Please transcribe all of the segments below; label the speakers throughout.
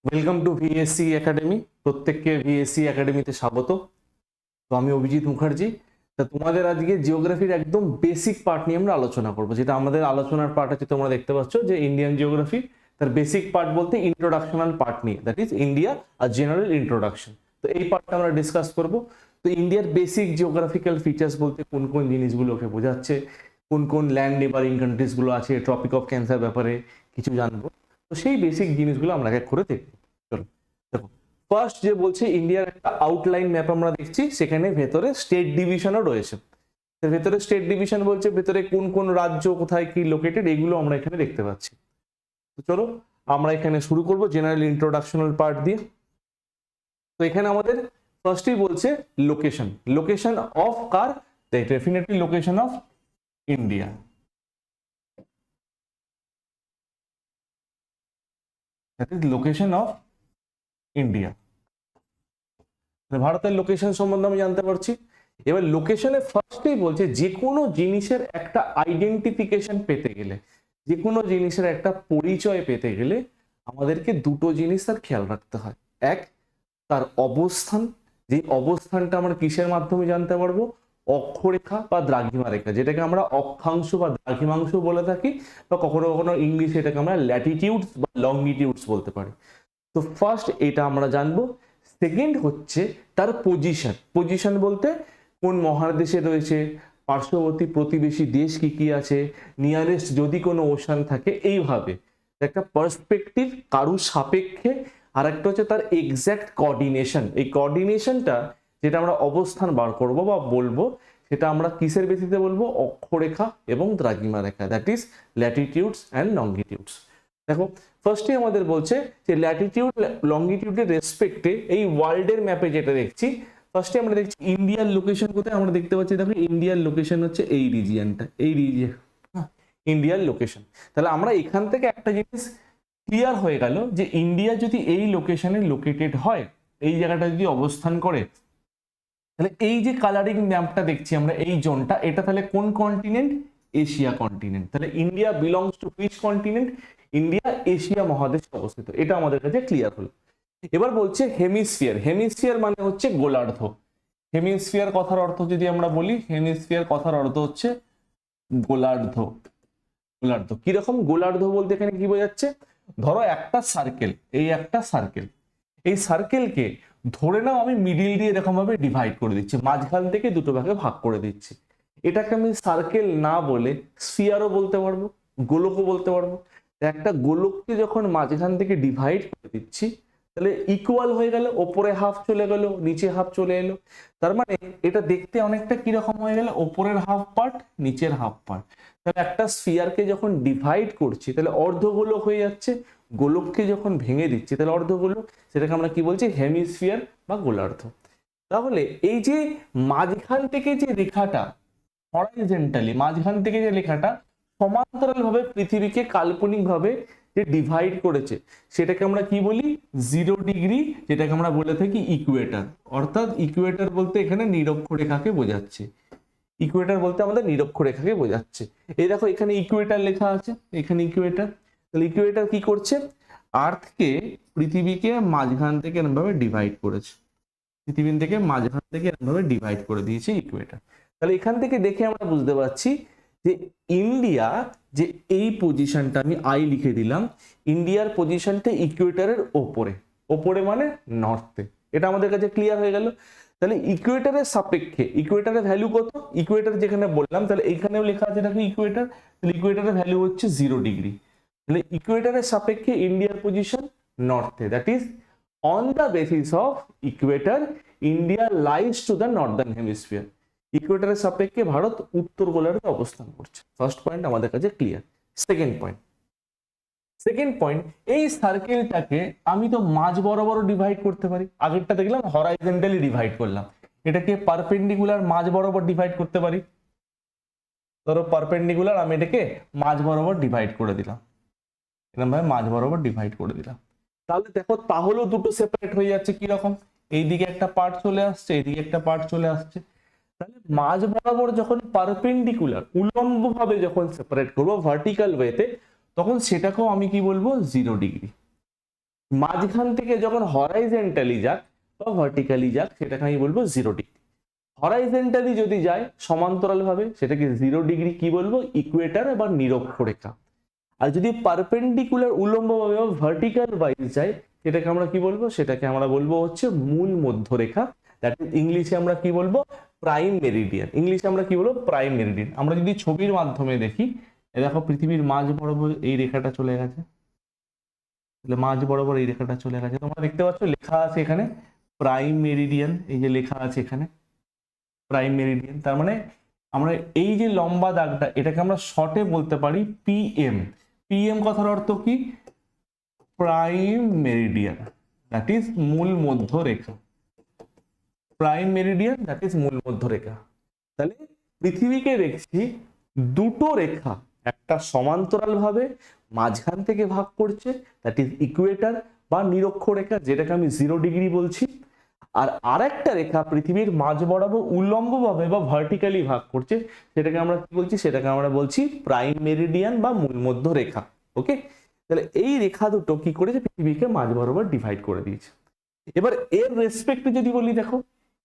Speaker 1: Welcome to VSC academy. প্রত্যেককে VSC একাডেমিতে স্বাগত। তো আমি অভিজিৎ মুখার্জি। তা তোমাদের আজকে জিওগ্রাফির একদম বেসিক পার্ট নিয়ে আমরা আলোচনা করবো, যেটা আমাদের আলোচনার পার্ট আছে। তোমরা দেখতে পাচ্ছ যে ইন্ডিয়ান জিওগ্রাফি, তার বেসিক পার্ট বলতে ইন্ট্রোডাকশনাল পার্ট নিয়ে, দ্যাট ইজ ইন্ডিয়া আর জেনারেল ইন্ট্রোডাকশন। তো এই পার্টটা আমরা ডিসকাস করব। তো ইন্ডিয়ার বেসিক জিওগ্রাফিক্যাল ফিচার্স বলতে কোন কোন জিনিসগুলোকে বোঝাচ্ছে, কোন কোন ল্যান্ড নেবারিং কান্ট্রিজগুলো আছে, ট্রপিক অফ ক্যান্সার ব্যাপারে কিছু জানবো। তো সেই বেসিক জিনিসগুলো আমরা এক করে দেখবো। চলো দেখো, ফার্স্ট যে বলছে ইন্ডিয়ার একটা আউটলাইন ম্যাপ আমরা দেখছি, সেখানে ভেতরে স্টেট ডিভিশনও রয়েছে। ভেতরে স্টেট ডিভিশন বলছে ভেতরে কোন কোন রাজ্য কোথায় কি লোকেটেড, এগুলো আমরা এখানে দেখতে পাচ্ছি। তো চলো আমরা এখানে শুরু করব জেনারেল ইন্ট্রোডাকশনাল পার্ট দিয়ে। তো এখানে আমাদের ফার্স্টই বলছে location. Location of car? Definitely location of India. That is location of India. ভারতের লোকেশন সম্বন্ধে আমি জানতে পারছি। এবার লোকেশনে ফার্স্টেই বলছে যে কোনো জিনিসের একটা আইডেন্টিফিকেশন পেতে গেলে, যে কোনো জিনিসের একটা পরিচয় পেতে গেলে আমাদেরকে দুটো জিনিস তার খেয়াল রাখতে হয়। এক, তার অবস্থান। যে অবস্থানটা আমরা কিসের মাধ্যমে জানতে পারবো? অক্ষরেখা বা দ্রাঘিমা রেখা, যেটাকে আমরা অক্ষাংশ বা দ্রাঘিমাংশ বলে থাকি, বা কখনো কখনো ইংলিশে এটাকে আমরা ল্যাটিটিউডস বা লংগিটিউডস বলতে পারি। তো ফার্স্ট এটা আমরা জানবো। সেকেন্ড হচ্ছে তার পজিশন। পজিশন বলতে কোন মহাদেশে রয়েছে, পার্শ্ববর্তী প্রতিবেশী দেশ কি কি আছে, নিয়ারেস্ট যদি কোনো ওশান থাকে, এইভাবে একটা পার্সপেক্টিভ কারু সাপেক্ষে। আর একটা হচ্ছে তার এক্স্যাক্ট কোঅর্ডিনেশন। এই কোঅর্ডিনেশনটা যেটা আমরা অবস্থান বার করব বা বলবো, সেটা আমরা কিসের ভিত্তিতে বলবো? অক্ষরেখা এবং দ্রাঘিমা রেখা, দ্যাট ইজ ল্যাটিটিউডস অ্যান্ড লংগিটিউডস। দেখো, ফার্স্টে আমাদের বলছে যে ল্যাটিটিউড লংগিটিউডের রেসপেক্টে এই ওয়ার্ল্ডের ম্যাপে যেটা দেখছি, ফার্স্টে আমরা দেখছি ইন্ডিয়ার লোকেশন কোথায়। আমরা দেখতে পাচ্ছি, দেখো ইন্ডিয়ার লোকেশন হচ্ছে এই রিজিয়নটা, এই রিজিয়ন ইন্ডিয়ার লোকেশন। তাহলে আমরা এখান থেকে একটা জিনিস ক্লিয়ার হয়ে গেল যে ইন্ডিয়া যদি এই লোকেশনে লোকেটেড হয়, এই জায়গাটা যদি অবস্থান করে, তাহলে এই যে কালারিং ম্যাপটা দেখছি আমরা, এই জোনটা, এটা তাহলে কোন কন্টিনেন্ট? Asia continent. তাহলে India belongs to which continent? India Asia মহাদেশে অবস্থিত। এটা আমাদের কাছে ক্লিয়ার হলো। এবার বলছে হেমিস্ফিয়ার। হেমিস্ফিয়ার মানে হচ্ছে গোলার্ধ। হেমিস্ফিয়ার কথার অর্থ যদি আমরা বলি, হেমিস্ফিয়ার কথার অর্থ হচ্ছে গোলার্ধ। গোলার্ধ কিরকম? গোলার্ধ বলতে এখানে কি বোঝাচ্ছে? ধরো একটা সার্কেল, এই একটা সার্কেল, এই সার্কেলকে ধরে নাও আমি মিডিল দিয়ে এরকম ভাবে ডিভাইড করে দিচ্ছি, মাঝখান থেকে দুটো ভাগে ভাগ করে দিচ্ছি। এটাকে আমি সার্কেল না বলে স্ফিয়ারও বলতে পারবো, গোলকও বলতে পারবো। একটা গোলককে যখন মাঝখান থেকে ডিভাইড করে দিচ্ছি, তাহলে ইকুয়াল হয়ে গেল, ওপরে হাফ চলে গেল, নিচে হাফ চলে এলো। তার মানে এটা দেখতে অনেকটা কিরকম হয়ে গেল? ওপরের হাফ পার্ট, নিচের হাফ পার্ট। তাহলে একটা স্ফিয়ারকে যখন ডিভাইড করছি, তাহলে অর্ধগোলক হয়ে যাচ্ছে। গোলককে যখন ভেঙে দিচ্ছি, তাহলে অর্ধগোলক। সেটাকে আমরা কি বলছি? হেমিস্ফিয়ার বা গোলার্ধ। তাহলে এই যে মাঝখান থেকে যে রেখাটা, হরাইজন্টালি মাঝখান থেকে যে রেখাটা সমান্তরাল ভাবে পৃথিবীকে কাল্পনিক ভাবে যে ডিভাইড করেছে, সেটাকে আমরা কি বলি? 0 ডিগ্রি, যেটাকে আমরা বলে থাকি ইকুয়েটার। অর্থাৎ ইকুয়েটার বলতে এখানে নিরক্ষরেখাকে বোঝাচ্ছে। ইকুয়েটার বলতে আমাদের নিরক্ষরেখাকে বোঝাচ্ছে। এই দেখো এখানে ইকুয়েটার লেখা আছে, এখানে ইকুয়েটার। তাহলে ইকুয়েটার কি করছে? আর্থকে, পৃথিবীকে মাঝখান থেকে এরকম ভাবে ডিভাইড করেছে। পৃথিবী থেকে মাঝখান থেকে এরকম ভাবে ডিভাইড করে দিয়েছে ইকুয়েটার। তাহলে এখান থেকে দেখে আমরা বুঝতে পারছি যে ইন্ডিয়া, যে এই পজিশনটা আমি আই লিখে দিলাম, ইন্ডিয়ার পজিশনটা ইকুয়েটারের ওপরে। ওপরে মানে নর্থে। এটা আমাদের কাছে ক্লিয়ার হয়ে গেল। তাহলে ইকুয়েটারের সাপেক্ষে ইকুয়েটারের ভ্যালু কত? ইকুয়েটার যেখানে বললাম, তাহলে এখানেও লেখা আছে দেখো ইকুয়েটার। তাহলে ইকুয়েটারের ভ্যালু হচ্ছে 0 ডিগ্রি। তাহলে ইকুয়েটারের সাপেক্ষে ইন্ডিয়ার পজিশন নর্থে, that is on the basis of equator India lies to the northern hemisphere. ইকুয়েটারের সাপেক্ষে ভারত উত্তর গোলার্ধে অবস্থান করছে। ফার্স্ট পয়েন্ট আমাদের কাছে ক্লিয়ার। সেকেন্ড পয়েন্ট, এই সার্কেলটাকে আমি তো মাঝ বরাবর ডিভাইড করতে পারি। আগেরটা দেখলাম হরাইজন্টালি ডিভাইড করলাম, এটাকে পারপেন্ডিকুলার মাঝ বরাবর ডিভাইড করতে পারি। ধরো পারপেন্ডিকুলার, আমি এটাকে মাঝ বরাবর ডিভাইড করে দিলাম, এরকম ভাবে মাঝ বরাবর ডিভাইড করে দিলাম। তাহলে দেখো, তাহলেও দুটো সেপারেট হয়ে যাচ্ছে। কি রকম? এইদিকে একটা পার্ট চলে আসছে, এইদিকে একটা পার্ট চলে আসছে। তাহলে মাঝ বরাবর যখন পারপেন্ডিকুলার, উলম্ব ভাবে যখন সেপারেট করবো ভার্টিক্যাল ওয়েতে, তখন সেটাকেও আমি কি বলবো? 0 ডিগ্রি। মাঝখান থেকে যখন হরাইজেন্টালি যাক বা ভার্টিক্যালি যাক সেটাকে আমি বলবো 0 ডিগ্রি। হরাইজেন্টালি যদি যায় সমান্তরাল ভাবে সেটাকে 0 ডিগ্রি কি বলবো, ইকুয়েটর বা নিরক্ষরেখা। আর যদি পারপেন্ডিকুলার উল্লম্বভাবে বা ভার্টিক্যাল ওয়াইজ যায় সেটাকে আমরা কি বলবো, সেটাকে আমরা বলবো হচ্ছে মূল মধ্যরেখা। দ্যাট ইজ ইংলিশে আমরা কি বলবো, প্রাইম মেরিডিয়ান। ইংলিশে আমরা কি বলবো, প্রাইম মেরিডিয়ান। আমরা যদি ছবির মাধ্যমে দেখি, দেখো পৃথিবীর মাঝ বরাবর এই রেখাটা চলে গেছে, তাহলে মাঝ বরাবর এই রেখাটা চলে গেছে, তোমরা দেখতে পাচ্ছ লেখা আছে এখানে প্রাইম মেরিডিয়ান, এই যে লেখা আছে এখানে প্রাইম মেরিডিয়ান। তার মানে আমরা এই যে লম্বা দাগটা এটাকে আমরা শর্টে বলতে পারি পিএম। পিএম কথার অর্থ কি, প্রাইম মেরিডিয়ান, দ্যাট ইজ মূল মধ্য রেখা। প্রাইম মেরিডিয়ান দ্যাট ইজ মূল মধ্য রেখা। তাহলে পৃথিবীকে দেখছি দুটো রেখা, একটা সমান্তরাল ভাবে মাঝখান থেকে ভাগ করছে দ্যাট ইজ ইকুয়েটর বা নিরক্ষরেখা, যেটাকে আমি 0 ডিগ্রি বলছি। আর আরেকটা রেখা পৃথিবীর মাঝ বরাবর উল্লম্বভাবে বা ভার্টিক্যালি ভাগ করছে, সেটাকে আমরা কি বলছি, সেটাকে আমরা বলছি প্রাইম মেরিডিয়ান বা মূল মধ্য রেখা। ওকে, তাহলে এই রেখা দুটো কি করেছে, পৃথিবীকে মাঝ বরাবর ডিভাইড করে দিয়েছে। এবার এর রেসপেক্টে যদি বলি, দেখো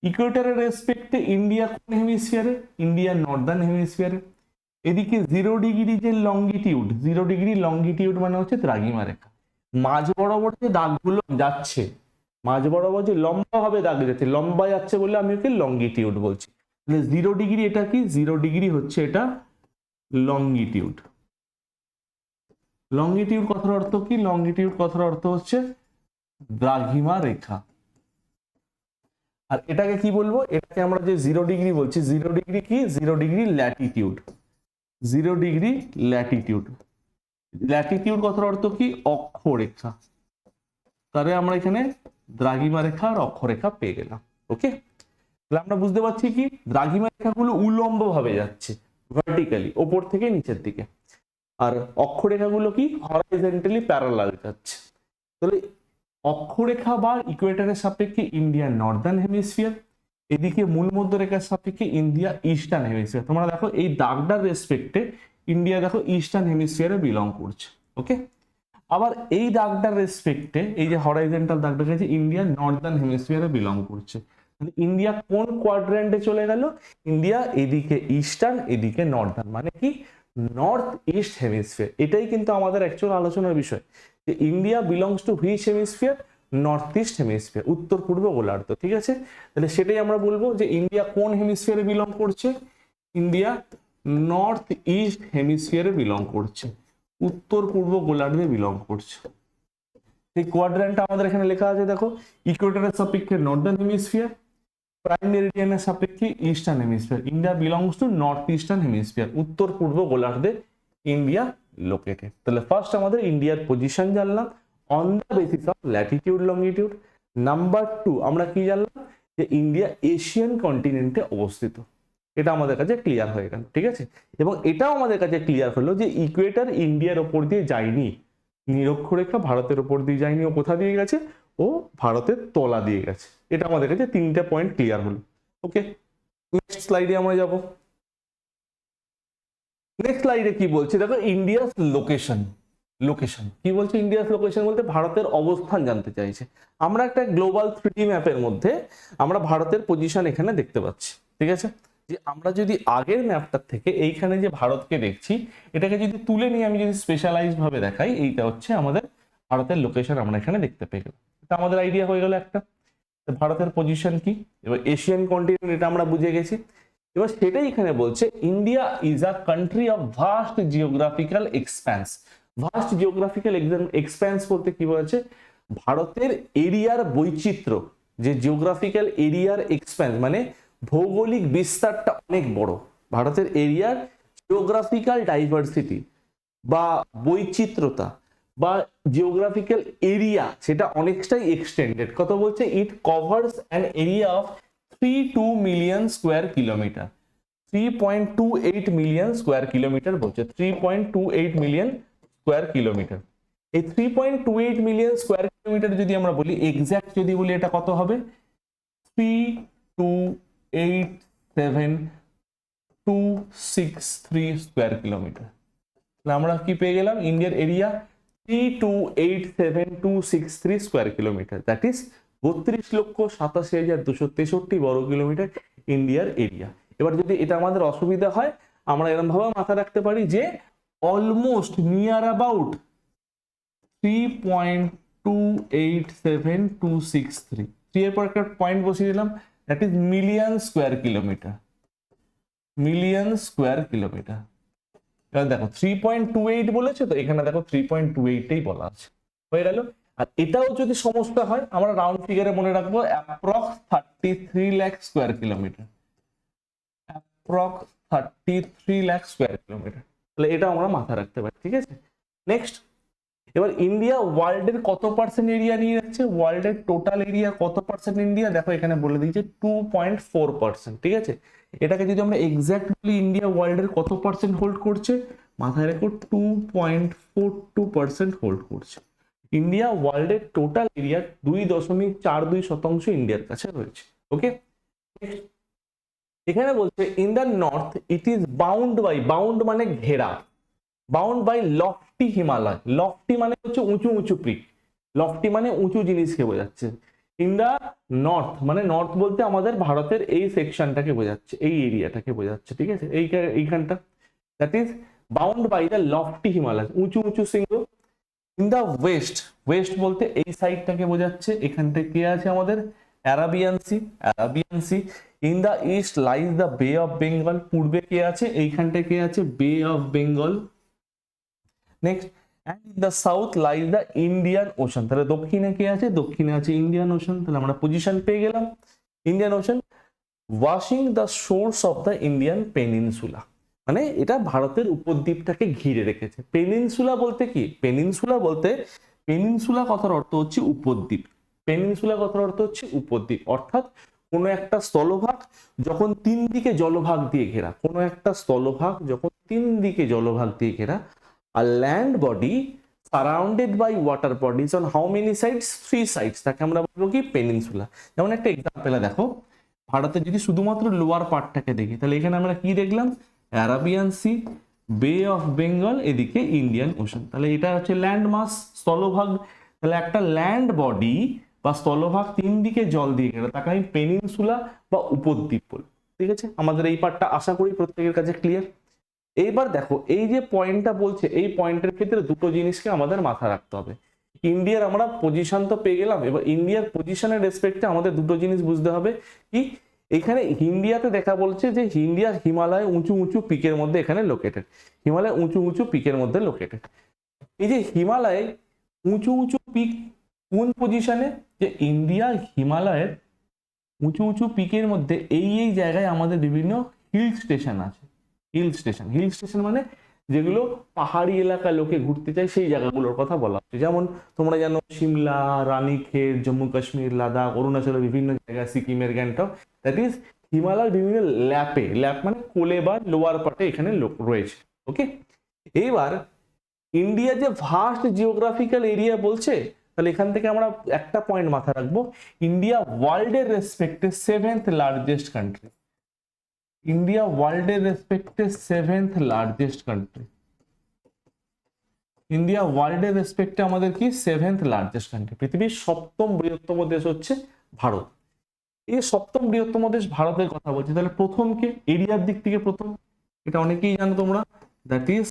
Speaker 1: ইকুয়েটরের রেসপেক্টে ইন্ডিয়া কোন হেমিস্ফিয়ারে, ইন্ডিয়া নর্দার্ন হেমিস্ফিয়ারে। এদিকে 0 ডিগ্রি যে লংগিটিউড, 0 ডিগ্রি লংগিটিউড মানে হচ্ছে দ্রাঘিমা রেখা। মাঝ বরাবর যে দাগগুলো যাচ্ছে, মাঝ বরাবর যে লম্বা ভাবে দাগ যাচ্ছে, লম্বা যাচ্ছে বলে আমি ওকে লংগিটিউড বলছি। তাহলে 0 ডিগ্রি এটা কি, 0 ডিগ্রি হচ্ছে এটা লংগিটিউড। লংগিটিউড কথার অর্থ কি, লংগিটিউড কথার অর্থ হচ্ছে দ্রাঘিমা রেখা। আর এটাকে কি বলবো, এটাকে আমরা যে 0 ডিগ্রি বলছি, 0 ডিগ্রি কি, 0 degree Latitude. 0 degree Latitude, Latitude কথার অর্থ কি, অক্ষরেখা। তাহলে আমরা এখানে দ্রাঘিমা রেখা আর অক্ষরেখা পেয়ে গেলাম। ওকে, তাহলে আমরা বুঝতে পারছি কি, দ্রাঘিমা রেখাগুলো উল্লম্ব ভাবে যাচ্ছে ভার্টিক্যালি ওপর থেকে নিচের দিকে, আর অক্ষরেখাগুলো কি হরাইজন্টালি প্যারালাল যাচ্ছে। তাহলে অক্ষরেখা বা ইকুয়েটরের সাপেক্ষে ইন্ডিয়া নর্দার্ন হেমিস্ফিয়ার, এদিকে মূল মধ্য রেখার সাপেক্ষে ইন্ডিয়া ইস্টার্ন হেমিস্ফিয়ার। তোমরা দেখো এই দাগটার রেসপেক্টে ইন্ডিয়া দেখো ইস্টার্ন হেমিস্ফিয়ারে বিলং করছে। ওকে, আবার এই দাগটার রেসপেক্টে এই যে হরাইজন্টাল দাগটা গেছে, ইন্ডিয়া নর্দার্ন হেমিস্ফিয়ারে বিলং করছে। ইন্ডিয়া কোন কোয়াড্রেন্টে চলে গেল, ইন্ডিয়া এদিকে ইস্টার্ন এদিকে নর্দার্ন, মানে কি নর্থ ইস্ট হেমিস্ফিয়ার। এটাই কিন্তু আমাদের অ্যাকচুয়াল আলোচনার বিষয়, যে India belongs to which hemisphere, north east hemisphere, উত্তর পূর্ব গোলার্ধ। ঠিক আছে, তাহলে সেটাই আমরা বলবো যে ইন্ডিয়া কোন হেমিস্ফিয়ারে বিলং করছে, ইন্ডিয়া নর্থ ইস্ট হেমিস্ফিয়ারে বিলং করছে, উত্তর পূর্ব গোলার্ধে বিলং করছে। এই কোয়াড্রেন্টটা আমাদের এখানে লেখা আছে, দেখো ইকুয়েটরের সাপেক্ষে নর্দার্ন হেমিস্ফিয়ার, প্রাইম মেরিডিয়ানের সাপেক্ষে eastern hemisphere. India belongs two north eastern hemisphere, উত্তর পূর্ব গোলার্ধে ইন্ডিয়া লোকেটেড। তাহলে ফার্স্ট আমাদের ইন্ডিয়ার পজিশন জানলাম on the basis of Latitude longitude. Number 2 আমরা কি জানলাম, যে ইন্ডিয়া এশিয়ান কন্টিনেন্টে অবস্থিত। এটা আমাদের কাছে ক্লিয়ার হয়ে গেল। ঠিক আছে, এবং এটাও আমাদের কাছে ক্লিয়ার হলো যে ইকুয়েটর ইন্ডিয়ার ওপর দিয়ে যায়নি, নিরক্ষরেখা ভারতের ওপর দিয়ে যায়নি, ও কোথা দিয়ে গেছে, ও ভারতের তলা দিয়ে গেছে। এটা আমাদের কাছে 3টে পয়েন্ট ক্লিয়ার হলো। ওকে, নেক্সট স্লাইডে আমরা যাব। নেক্সট স্লাইডে কি বলছে দেখো, ইন্ডিয়াস লোকেশন। লোকেশন কি বলছে, ইন্ডিয়াস লোকেশন বলতে ভারতের অবস্থান জানতে চাইছে। আমরা একটা গ্লোবাল 3D ম্যাপের মধ্যে আমরা ভারতের পজিশন এখানে দেখতে পাচ্ছি। ঠিক আছে, যে আমরা যদি আগের ম্যাপটার থেকে এইখানে যে ভারতকে দেখছি, এটাকে যদি তুলে নিয়ে আমি যদি স্পেশালাইজড ভাবে দেখাই, এইটা হচ্ছে আমাদের ভারতের লোকেশন, আমরা এখানে দেখতে পেয়ে গেলাম। এটা আমাদের আইডিয়া হয়ে গেল একটা, ভারতের পজিশন কি। এবার এশিয়ান কন্টিনেন্ট এটা আমরা বুঝে গেছি। এবার সেটাই এখানে বলছে, India is a country of vast geographical expands. Vast geographical expands বলতে কি বলছে, ভারতের এরিয়ার বৈচিত্র্য, যে জিওগ্রাফিক্যাল এরিয়ার এক্সপ্যান্স মানে ভৌগোলিক বিস্তারটা অনেক বড়। ভারতের এরিয়ার জিওগ্রাফিক্যাল ডাইভার্সিটি বা বৈচিত্র্যতা বা জিওগ্রাফিক্যাল এরিয়া সেটা অনেকটাই এক্সটেন্ডেড। কত বলছে, ইট covers an area of 32 million square kilometre. 3.28 million square kilometre বলছে, 3.28 মিলিয়ন স্কোয়ার কিলোমিটার। এই 3.28 মিলিয়ন স্কোয়ার কিলোমিটার যদি আমরা বলি, এক্সাক্ট যদি বলি এটা কত হবে, 3287263 স্কোয়ার কিলোমিটার। আমরা কি পেয়ে গেলাম, ইন্ডিয়ার area 3287263 square kilometre, that is 32,87,263 বর্গ কিলোমিটার ইন্ডিয়ার এরিয়া। এবার যদি এটা আমাদের অসুবিধা হয়, আমরা এরকম ভাবে মাথায় রাখতে পারি যে অলমোস্ট নিয়ার অ্যাবাউট 3.287263, 3 এর পর একটা পয়েন্ট বসিয়ে দিলাম, that is million square kilometre, million square kilometre. এবার দেখো 3.28 বলেছে, তো এখানে দেখো 3.28 বলা আছে, হয়ে গেল। আর এটাও যদি সমস্যা হয়, আমরা রাউন্ড ফিগারে মনে রাখবো approx 33 lakh square kilometre, approx 33 lakh square kilometre. তাহলে এটা আমরা মাথায় রাখতে পারি, ঠিক আছে। নেক্সট, এবার ইন্ডিয়া ওয়ার্ল্ডের কত পার্সেন্ট এরিয়া নিয়ে যাচ্ছে, ওয়ার্ল্ডের টোটাল এরিয়া কত পার্সেন্ট ইন্ডিয়া, দেখো এখানে বলে দিয়েছে 2.4%, ঠিক আছে। এটাকে যদি আমরা এক্স্যাক্টলি ইন্ডিয়া ওয়ার্ল্ডের কত পার্সেন্ট হোল্ড করছে, মাথায় রেখো 2.42% হোল্ড করছে। ইন্ডিয়া ওয়ার্ল্ডের টোটাল এরিয়া 2.42% ইন্ডিয়ার কাছে রয়েছে, ওকে। এখানে বলছে in the north it is bound by, bound মানে ঘেরা, bound by lofty Himalaya, lofty মানে হচ্ছে উঁচু উঁচু পিক, লফটি মানে উঁচু জিনিসকে বোঝাচ্ছে। ইন দ্য নর্থ মানে নর্থ বলতে আমাদের ভারতের এই সেকশনটাকে বোঝাচ্ছে, এই এরিয়াটাকে বোঝাচ্ছে, ঠিক আছে, এইখানটা, that is bound by the lofty Himalaya, উঁচু উঁচু শৃঙ্গ। ইন দ্য ওয়েস্ট, ওয়েস্ট বলতে এই সাইডটাকে বোঝাচ্ছে, এখানটা কে আছে আমাদের Arabian sea, Arabian sea. In the east lies the bay of Bengal, পূর্বে কে আছে, এইখানটায় কে আছে, bay of Bengal. Next, and in the south lies the Indian Ocean, তাহলে দক্ষিণে কে আছে, দক্ষিণে আছে ইন্ডিয়ান ওশান। তাহলে আমরা পজিশন পেয়ে গেলাম Indian ocean, washing the source of the Indian peninsula, মানে এটা ভারতের উপদ্বীপটাকে ঘিরে রেখেছে। পেনিনসুলা বলতে কি, পেনিনসুলা বলতে, পেনিনসুলা কথার অর্থ হচ্ছে উপদ্বীপ, পেনিনসুলা কথার অর্থ হচ্ছে উপদ্বীপ, অর্থাৎ কোনো একটা স্থলভাগ যখন তিন দিকে জলভাগ দিয়ে ঘেরা, কোনো একটা স্থলভাগ যখন তিন দিকে জলভাগ দিয়ে ঘেরা, a land body surrounded by water bodies on how many sides, 3 sides, তাকে আমরা বলবো কি পেনিনসুলা। যেমন একটা এক্সাম্পলে দেখো, ভারতে যদি শুধুমাত্র লোয়ার পার্টটাকে দেখি, তাহলে এখানে আমরা কি দেখলাম, অ্যারাবিয়ান সি, বে অফ বেঙ্গল, এদিকে ইন্ডিয়ান ওশান। তাহলে এটা হচ্ছে ল্যান্ড মাস, স্থলভাগ। তাহলে একটা ল্যান্ড বডি বা স্থলভাগ তিন দিকে জল দিয়ে ঘেরা, তাকে আমি পেনিনসুলা বা উপদ্বীপ বলি, ঠিক আছে। আমাদের এই পার্টটা আশা করি প্রত্যেকের কাছে ক্লিয়ার। এইবার দেখো এই যে পয়েন্টটা বলছে, এই পয়েন্টের ক্ষেত্রে দুটো জিনিসকে আমাদের মাথায় রাখতে হবে। ইন্ডিয়ার আমরা পজিশন তো পেয়ে গেলাম, এবার ইন্ডিয়ার পজিশনের রেসপেক্টে আমাদের দুটো জিনিস বুঝতে হবে। কি, এখানে ইন্ডিয়াতে দেখা বলছে যে ইন্ডিয়া হিমালয় উঁচু উঁচু পিকের মধ্যে এখানে লোকেটেড, হিমালয় উঁচু উঁচু পিকের মধ্যে লোকেটেড। এই যে হিমালয়ে উঁচু উঁচু পিক কোন পজিশনে, যে ইন্ডিয়া হিমালয়ের উঁচু উঁচু পিকের মধ্যে এই এই জায়গায় আমাদের বিভিন্ন হিল স্টেশন আছে। হিল স্টেশন, হিল স্টেশন মানে যেগুলো পাহাড়ি এলাকা লোকে ঘুরতে চায়, সেই জায়গাগুলোর কথা বলা হচ্ছে। যেমন তোমরা জানো সিমলা, রানীক্ষেত, জম্মু কাশ্মীর, লাদাখ, অরুণাচলের বিভিন্ন জায়গা, সিকিমের গ্যাংটক, দ্যাট ইজ হিমালয়ের বিভিন্ন ল্যাপে, ল্যাপ মানে কোলে বা লোয়ার পার্টে এখানে রয়েছে, ওকে। এইবার ইন্ডিয়া যে ভাস্ট জিওগ্রাফিক্যাল এরিয়া বলছে, তাহলে এখান থেকে আমরা একটা পয়েন্ট মাথায় রাখবো, ইন্ডিয়া ওয়ার্ল্ডের রেসপেক্টে 7th লার্জেস্ট কান্ট্রি, ইন্ডিয়া ওয়ার্ল্ডের রেসপেক্টে 7th লার্জেস্ট কান্ট্রি, ইন্ডিয়া ওয়ার্ল্ডের রেসপেক্টে আমাদের কি 7th লার্জেস্ট কান্ট্রি। পৃথিবীর সপ্তম বৃহত্তম দেশ হচ্ছে ভারত। এই সপ্তম বৃহত্তম দেশ ভারতের কথা বলছি, তাহলে প্রথম কে, এরিয়ার দিক থেকে প্রথম, এটা অনেকেই জানো তোমরা, দ্যাট ইজ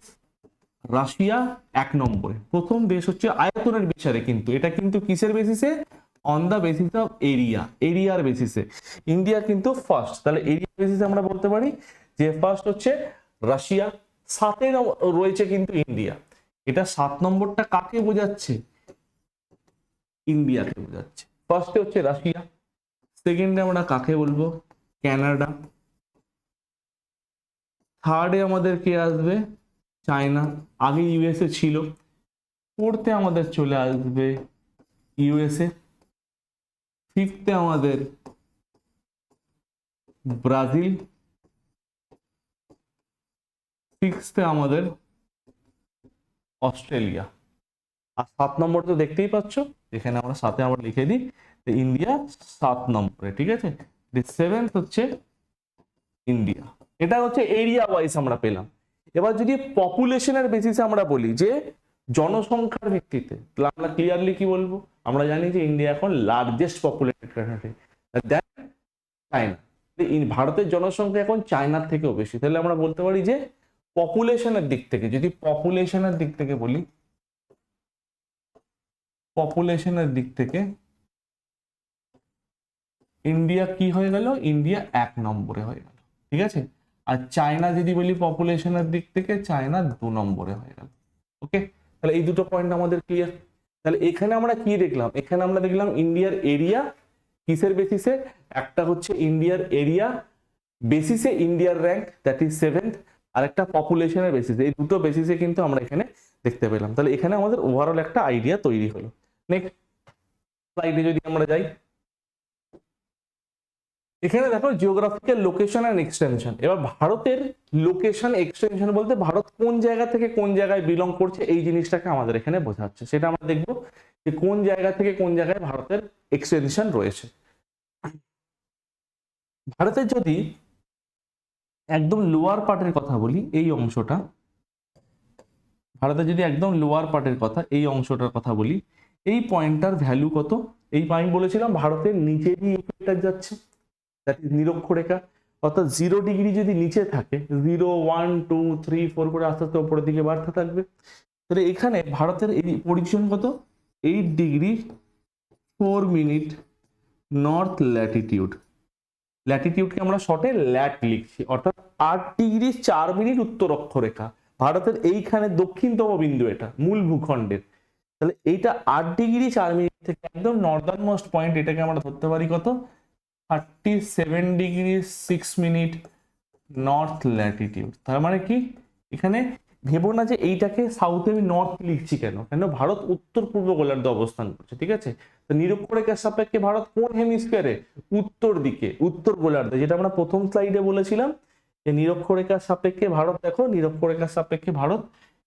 Speaker 1: রাশিয়া 1 নম্বরে। প্রথম দেশ হচ্ছে আয়তনের বিচারে, কিন্তু এটা কিন্তু কিসের বেসিসে, on the basis of area, এরিয়ার বেসিসে ইন্ডিয়া কিন্তু ফার্স্ট। তাহলে এরিয়া বেসিসে আমরা বলতে পারি যে ফার্স্ট হচ্ছে রাশিয়া, 7-এ রয়েছে কিন্তু ইন্ডিয়া। এটা 7 নম্বরটা কাকে বোঝাচ্ছে, ইন্ডিয়াকে বোঝাচ্ছে। ফার্স্টে হচ্ছে রাশিয়া, সেকেন্ডে আমরা কাকে বলবো, কানাডা, থার্ডে আমাদের কে আসবে, চায়না, আগে ইউএসএ ছিল, ফোর্থে আমাদের চলে আসবে ইউএসএ, ফিফথে আমাদের ব্রাজিল, সিক্সথে আমাদের অস্ট্রেলিয়া, আর 7 নম্বর তো দেখতেই পাচ্ছ, এখানে আমরা 7-এ আমরা লিখে দিই ইন্ডিয়া 7 নম্বরে, ঠিক আছে। 7th হচ্ছে ইন্ডিয়া। এটা হচ্ছে এরিয়া ওয়াইজ আমরা পেলাম। এবার যদি পপুলেশনের বেসিসে আমরা বলি যে জনসংখ্যার ভিত্তিতে তাহলে আমরা ক্লিয়ারলি কি বলবো, আমরা জানি যে ইন্ডিয়া এখন largest populated country than China. ভারতের জনসংখ্যা এখন চায়নার থেকেও বেশি, তাহলে আমরা বলতে পারি যে পপুলেশনের দিক থেকে, যদি পপুলেশনের দিক থেকে বলি, পপুলেশনের দিক থেকে ইন্ডিয়া কি হয়ে গেল, ইন্ডিয়া 1 নম্বরে হয়ে গেল, ঠিক আছে। আর চায়না যদি বলি পপুলেশনের দিক থেকে, চায়না 2 নম্বরে হয়ে গেল। ওকে, তাহলে এই দুটো পয়েন্ট আমাদের ক্লিয়ার। তাহলে এখানে আমরা কি দেখলাম, এখানে আমরা দেখলাম ইন্ডিয়ার এরিয়া কিসের বেসিসে, একটা হচ্ছে ইন্ডিয়ার এরিয়া বেসিসে ইন্ডিয়ার র্যাঙ্ক দ্যাট ইজ 7th, আর একটা পপুলেশনের বেসিসে, এই দুটো বেসিসে কিন্তু আমরা এখানে দেখতে পেলাম। তাহলে এখানে আমাদের ওভারঅল একটা আইডিয়া তৈরি হলো। নেক্সট স্লাইডে যদি আমরা যাই, এখানে দেখো জিওগ্রাফিক্যাল লোকেশন এন্ড এক্সটেনশন। এবার ভারতের লোকেশন এক্সটেনশন বলতে ভারত কোন জায়গা থেকে কোন জায়গায় বিলং করছে এই জিনিসটাকে আমাদের এখানে বোঝাচ্ছে, সেটা আমরা দেখবো যে কোন জায়গা থেকে কোন জায়গায় ভারতের এক্সটেনশন রয়েছে। ভারতের যদি একদম লোয়ার পার্টের কথা বলি, এই অংশটা, ভারতের যদি একদম লোয়ার পার্টের কথা, এই অংশটার কথা বলি, এই পয়েন্টটার ভ্যালু কত, এই পয়েন্ট বলেছিলাম ভারতের নিচে দিয়ে ইকুয়েটর যাচ্ছে, দ্যাট ইজ নিরক্ষরেখা, অর্থাৎ 0 ডিগ্রি যদি নিচে থাকে, 0 1 2 3 4 করে আস্তে আস্তে উপরের দিকে বাড়তে থাকবে। তাহলে এখানে ভারতের এই পজিশন কত, 8 ডিগ্রি 4 মিনিট নর্থ ল্যাটিটিউড, ল্যাটিটিউডকে আমরা শর্টে ল্যাট লিখছি, অর্থাৎ 8 ডিগ্রি 4 মিনিট উত্তর অক্ষরেখা, ভারতের এইখানে দক্ষিণতম বিন্দু, এটা মূল ভূখণ্ডের। তাহলে এইটা 8 ডিগ্রি 4 মিনিট থেকে একদম নর্দার্ন মোস্ট পয়েন্ট, এটাকে আমরা ধরতে পারি কত, 37 ডিগ্রি 6 মিনিট নর্থ ল্যাটিটিউড। তার মানে কি, এখানে ভেবো না যে এইটাকে সাউথে আমি নর্থ লিখছি কেন, কেন ভারত উত্তর পূর্ব গোলার্ধে অবস্থান করছে, ঠিক আছে। তো নিরক্ষরেখার সাপেক্ষে ভারত কোন হেমিস্ফিয়ারে, উত্তর দিকে, উত্তর গোলার্ধে, যেটা আমরা প্রথম স্লাইডে বলেছিলাম যে নিরক্ষরেখার সাপেক্ষে ভারত, দেখো নিরক্ষরেখার সাপেক্ষে ভারত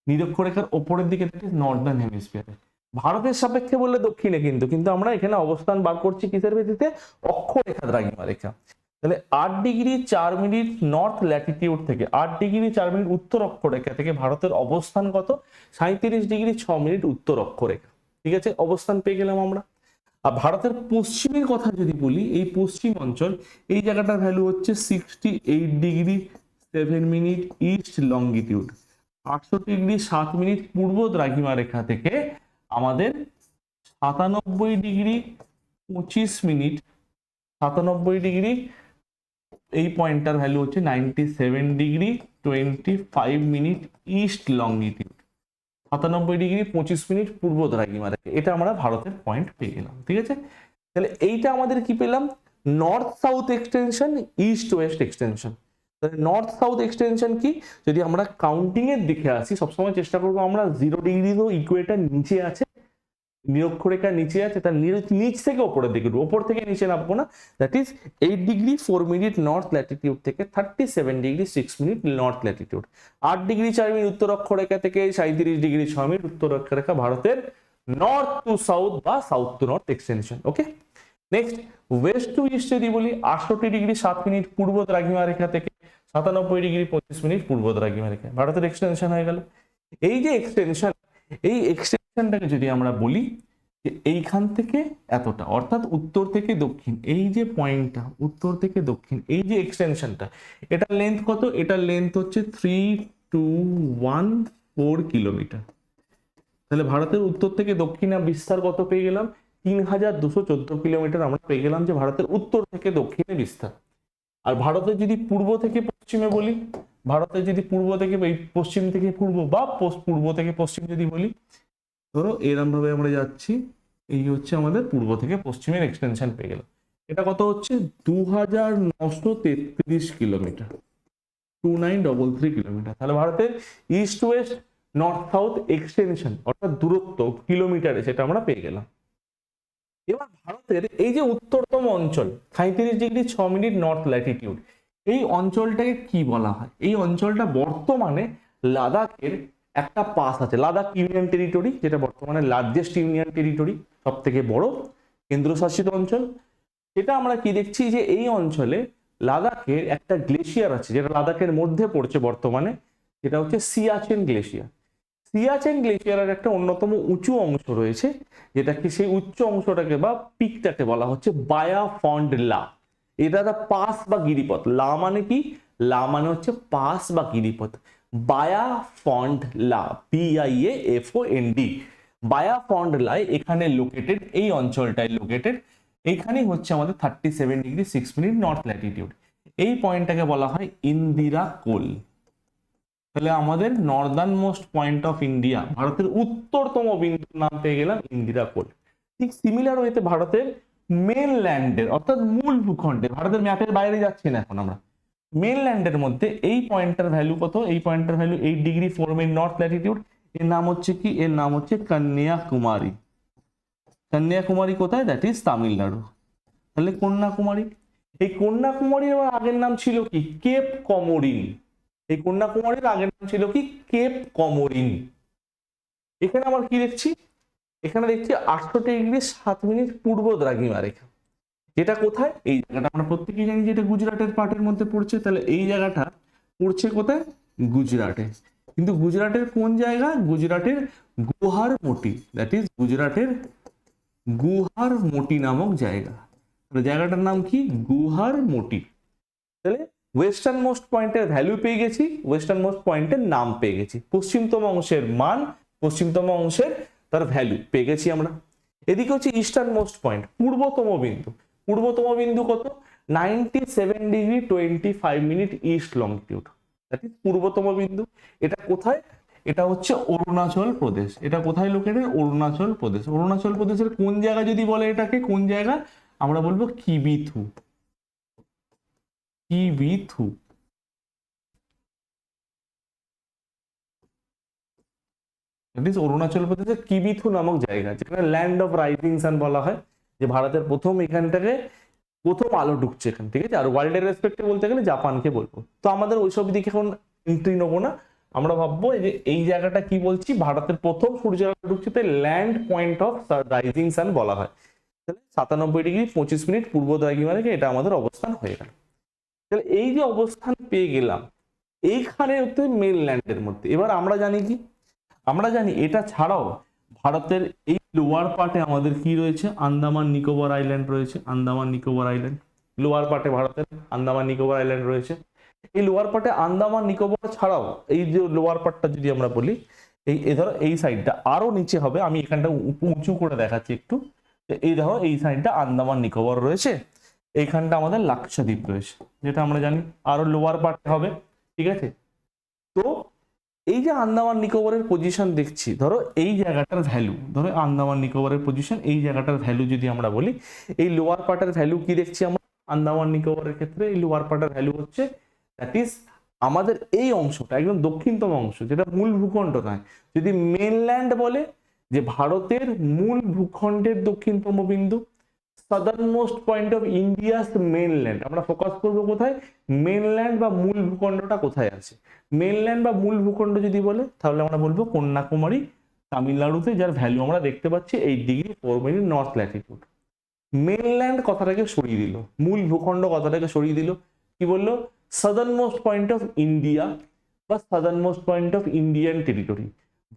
Speaker 1: নিরক্ষরেখার ওপরের দিকে, নর্দার্ন হেমিস্ফিয়ারে। ভারতের সাপেক্ষে বললে দক্ষিণে, কিন্তু কিন্তু আমরা এখানে অবস্থান বার করছি কিসের ভিত্তিতে, অক্ষরেখা, দ্রাঘিমা রেখা। তাহলে 8 ডিগ্রি 4 মিনিট নর্থ ল্যাটিটিউড থেকে 8 ডিগ্রি 4 মিনিট উত্তর অক্ষরেখা থেকে ভারতের অবস্থান কত, 37 ডিগ্রি 6 মিনিট উত্তর অক্ষরেখা, ঠিক আছে, অবস্থান পেয়ে গেলাম আমরা। আর ভারতের পশ্চিমের কথা যদি বলি, এই পশ্চিম অঞ্চল, এই জায়গাটার ভ্যালু হচ্ছে 68 degree 7 minute east longitude, 68 degree 7 minute পূর্ব দ্রাঘিমা রেখা থেকে আমাদের 97 ডিগ্রি 25 মিনিট, 97 ডিগ্রি, এই পয়েন্টটার ভ্যালু হচ্ছে 97 degree 25 minute east longitude, 97 degree 25 minute পূর্ব দ্রাঘিমা রেখা, এটা আমরা ভারতের পয়েন্ট পেয়ে গেলাম, ঠিক আছে। তাহলে এইটা আমাদের কি পেলাম, north south extension, east West extension. তাহলে নর্থ সাউথ এক্সটেনশন কি, যদি আমরা কাউন্টিং এর দিকে আসি, সবসময় চেষ্টা করবো আমরা 0 ডিগ্রি তো ইকুয়েটর নিচে আছে, নিরক্ষরেখা নিচে আছে, তার নিচ থেকে উপরের দিকে, উপর থেকে নিচে নামবো না, that is 8 degree 4 minute north Latitude থেকে 37 degree 6 minute north Latitude, 8 degree 4 minute উত্তর অক্ষরেখা থেকে 37 ডিগ্রি 6 মিনিট উত্তর অক্ষরেখা, ভারতের নর্থ টু সাউথ বা south to north extension. Okay, next west to east যদি বলি, 68 ডিগ্রি 7 মিনিট পূর্ব দ্রাঘিমা রেখা থেকে 97 ডিগ্রি 25 মিনিট পূর্ব দ্রাঘিমা রেখা, ভারতের এক্সটেনশন হয়ে গেল। এই যে এক্সটেনশন, এই এক্সটেনশনটাকে যদি আমরা বলি যে এইখান থেকে এতটা, অর্থাৎ উত্তর থেকে দক্ষিণ, এই যে পয়েন্টটা উত্তর থেকে দক্ষিণ, এই যে এক্সটেনশনটা, এটার লেন্থ কত, এটার লেন্থ হচ্ছে 3214 কিলোমিটার। তাহলে ভারতের উত্তর থেকে দক্ষিণে বিস্তার কত পেয়ে গেলাম, 3214 কিলোমিটার আমরা পেয়ে গেলাম যে ভারতের উত্তর থেকে দক্ষিণে বিস্তার। আর ভারতের যদি পূর্ব থেকে পশ্চিমে বলি, ভারতের যদি পূর্ব থেকে পশ্চিম থেকে পূর্ব বা পূর্ব থেকে পশ্চিম যদি বলি, ধরো এরকম ভাবে আমরা যাচ্ছি, এই হচ্ছে আমাদের পূর্ব থেকে পশ্চিমের এক্সটেনশন পেয়ে গেল, এটা কত হচ্ছে 2933 কিলোমিটার, 2933 কিলোমিটার। তাহলে ভারতের east West north south extension অর্থাৎ দূরত্ব কিলোমিটারে, সেটা আমরা পেয়ে গেলাম। এবার ভারতের এই যে উত্তরতম অঞ্চল 37 ডিগ্রি 6 মিনিট নর্থ ল্যাটিটিউড, এই অঞ্চলটাকে কি বলা হয়, এই অঞ্চলটা বর্তমানে লাদাখের একটা পাস আছে, লাদাখ ইউনিয়ন টেরিটরি, যেটা বর্তমানে লার্জেস্ট ইউনিয়ন টেরিটরি, সব থেকে বড় কেন্দ্রশাসিত অঞ্চল। এটা আমরা কি দেখছি যে এই অঞ্চলে লাদাখের একটা গ্লেশিয়ার আছে, যেটা লাদাখের মধ্যে পড়ছে বর্তমানে, যেটা হচ্ছে সিয়াচেন গ্লেশিয়ার। সিয়াচেন গ্লেশিয়ারের একটা অন্যতম উঁচু অংশ রয়েছে, যেটাকে সেই উচ্চ অংশটাকে বা পিকটাকে বলা হচ্ছে বায়াফন্ড লা। এটা একটা পাস বা গিরিপথ। লা মানে কি? লা মানে হচ্ছে পাস বা গিরিপথ। বায়াফন্ড লা, BIAFOND, বায়াফন্ড লা এখানে লোকেটেড, এই অঞ্চলটায় লোকেটেড। এইখানেই হচ্ছে আমাদের 37°6' নর্থ ল্যাটিটিউড। এই পয়েন্টটাকে বলা হয় ইন্দিরা কোল। তাহলে আমাদের Northern most point of India, ভারতের উত্তরতম বিন্দুর নাম পেয়ে গেলাম ইন্দিরা কোল। ঠিক সিমিলার ওয়েতে ভারতের মেনল্যান্ডের অর্থাৎ মূল ভূখণ্ডে, ভারতের ম্যাপের বাইরে যাচ্ছি না এখন আমরা, মেনল্যান্ডের মধ্যে এই পয়েন্টটার ভ্যালু কত? এই পয়েন্টটার ভ্যালু 8°4' নর্থ ল্যাটিটিউড। এর নাম হচ্ছে কি? এর নাম হচ্ছে কন্যাকুমারী। কন্যাকুমারী কোথায়? That is Tamil Nadu. তাহলে কন্যাকুমারী, এই কন্যাকুমারীর আবার আগের নাম ছিল কি? কেপ কমোরিন। এই কন্যাকুমারীর আগের নাম ছিল কি? কেপ কমোরিন। এখানে আবার কি দেখছি? এখানে দেখছি 68°7' পূর্ব দ্রাঘিমা রেখা, যেটা কোথায়? এই জায়গাটা আমরা প্রত্যেকেই জানি যে এটা গুজরাটের পার্টের মধ্যে পড়ছে। তাহলে এই জায়গাটা পড়ছে কোথায়? গুজরাটে। কিন্তু গুজরাটের কোন জায়গা? গুজরাটের গুহারমোটি, দ্যাট ইজ গুজরাটের গুহারমোটি নামক জায়গা। জায়গাটার নাম কি? গুহারমোটি। তাহলে ওয়েস্টার্ন মোস্ট পয়েন্টের ভ্যালু পেয়ে গেছি, ওয়েস্টার্ন মোস্ট পয়েন্টের নাম পেয়ে গেছি, পশ্চিমতম অংশের মান, পশ্চিমতম অংশের তার ভ্যালু পেয়ে গেছি আমরা। এদিকে হচ্ছে ইস্টার্ন মোস্ট পয়েন্ট, পূর্বতম বিন্দু। পূর্বতম বিন্দু কত? 97°25' ইস্ট লংটিটিউড, দ্যাট ইজ পূর্বতম বিন্দু। এটা কোথায়? এটা হচ্ছে অরুণাচল প্রদেশ। এটা কোথায় লোকেটেড? অরুণাচল প্রদেশ। অরুণাচল প্রদেশের কোন জায়গা যদি বলে এটাকে, কোন জায়গা? আমরা বলবো কিবিথু। কিবিথু। অরুণাচল প্রদেশের কিবিথু নামক জায়গা, যেখানে ল্যান্ড অফ রাইজিং সান বলা হয়, যে ভারতের প্রথম এখানটাকে প্রথম আলো ঢুকছে এখান, ঠিক আছে। আর ওয়ার্ল্ডের রেসপেক্টে বলতে গেলে জাপানকে বলবো। তো আমাদের ওইসব দিকে এখন এন্ট্রি নেবো না, আমরা ভাববো যে এই জায়গাটা কি বলছি, ভারতের প্রথম সূর্য আলো ঢুকছে, তাই land point of rising sun বলা হয়। তাহলে 97°25' পূর্ব দ্রাঘিমা রেখে এটা আমাদের অবস্থান হয়ে গেল। তাহলে এই যে অবস্থান পেয়ে গেলাম এইখানে হচ্ছে মেনল্যান্ডের মধ্যে। এবার আমরা জানি কি? আমরা জানি এটা ছাড়াও ভারতের এই লোয়ার পার্টে আমাদের কি রয়েছে? আন্দামান নিকোবর আইল্যান্ড রয়েছে। আন্দামান নিকোবর আইল্যান্ড লোয়ার পার্টে ভারতের আন্দামান নিকোবর আইল্যান্ড রয়েছে। এই লোয়ার পার্টে আন্দামান নিকোবর ছাড়াও এই যে লোয়ার পার্টটা যদি আমরা বলি, এই ধরো এই সাইডটা আরো নিচে হবে, আমি এখানটা উঁচু করে দেখাচ্ছি একটু। এই ধরো এই সাইডটা আন্দামান নিকোবর রয়েছে, এইখানটা আমাদের লাক্ষাদ্বীপ রয়েছে, যেটা আমরা জানি আরো লোয়ার পার্টে হবে, ঠিক আছে। তো এই যে আন্দামান নিকোবরের পজিশন দেখছি, ধরো এই জায়গাটার ভ্যালু, ধরো আন্দামান নিকোবরের পজিশন, এই জায়গাটার ভ্যালু যদি আমরা বলি, এই লোয়ার পার্টের ভ্যালু কি দেখছি আমরা আন্দামান নিকোবরের ক্ষেত্রে? এই লোয়ার পার্টের ভ্যালু হচ্ছে, দ্যাট ইজ আমাদের এই অংশটা একদম দক্ষিণতম অংশ, যেটা মূল ভূখণ্ড নয়। যদি মেনল্যান্ড বলে, যে ভারতের মূল ভূখণ্ডের দক্ষিণতম বিন্দু, southern most point of India's mainland, আমরা ফোকাস করবো কোথায়? মেনল্যান্ড বা মূল ভূখণ্ডটা কোথায় আছে। মেনল্যান্ড বা মূল ভূখণ্ড যদি বলে, তাহলে আমরা বলবো কন্যাকুমারী, তামিলনাড়ুতে, যার ভ্যালু আমরা দেখতে পাচ্ছি 8°4' নর্থ ল্যাটিটিউড। মেনল্যান্ড কথাটাকে সরিয়ে দিল, মূল ভূখণ্ড কথাটাকে সরিয়ে দিল, কি বললো? Southern most point of India বা southern most point of Indian territory,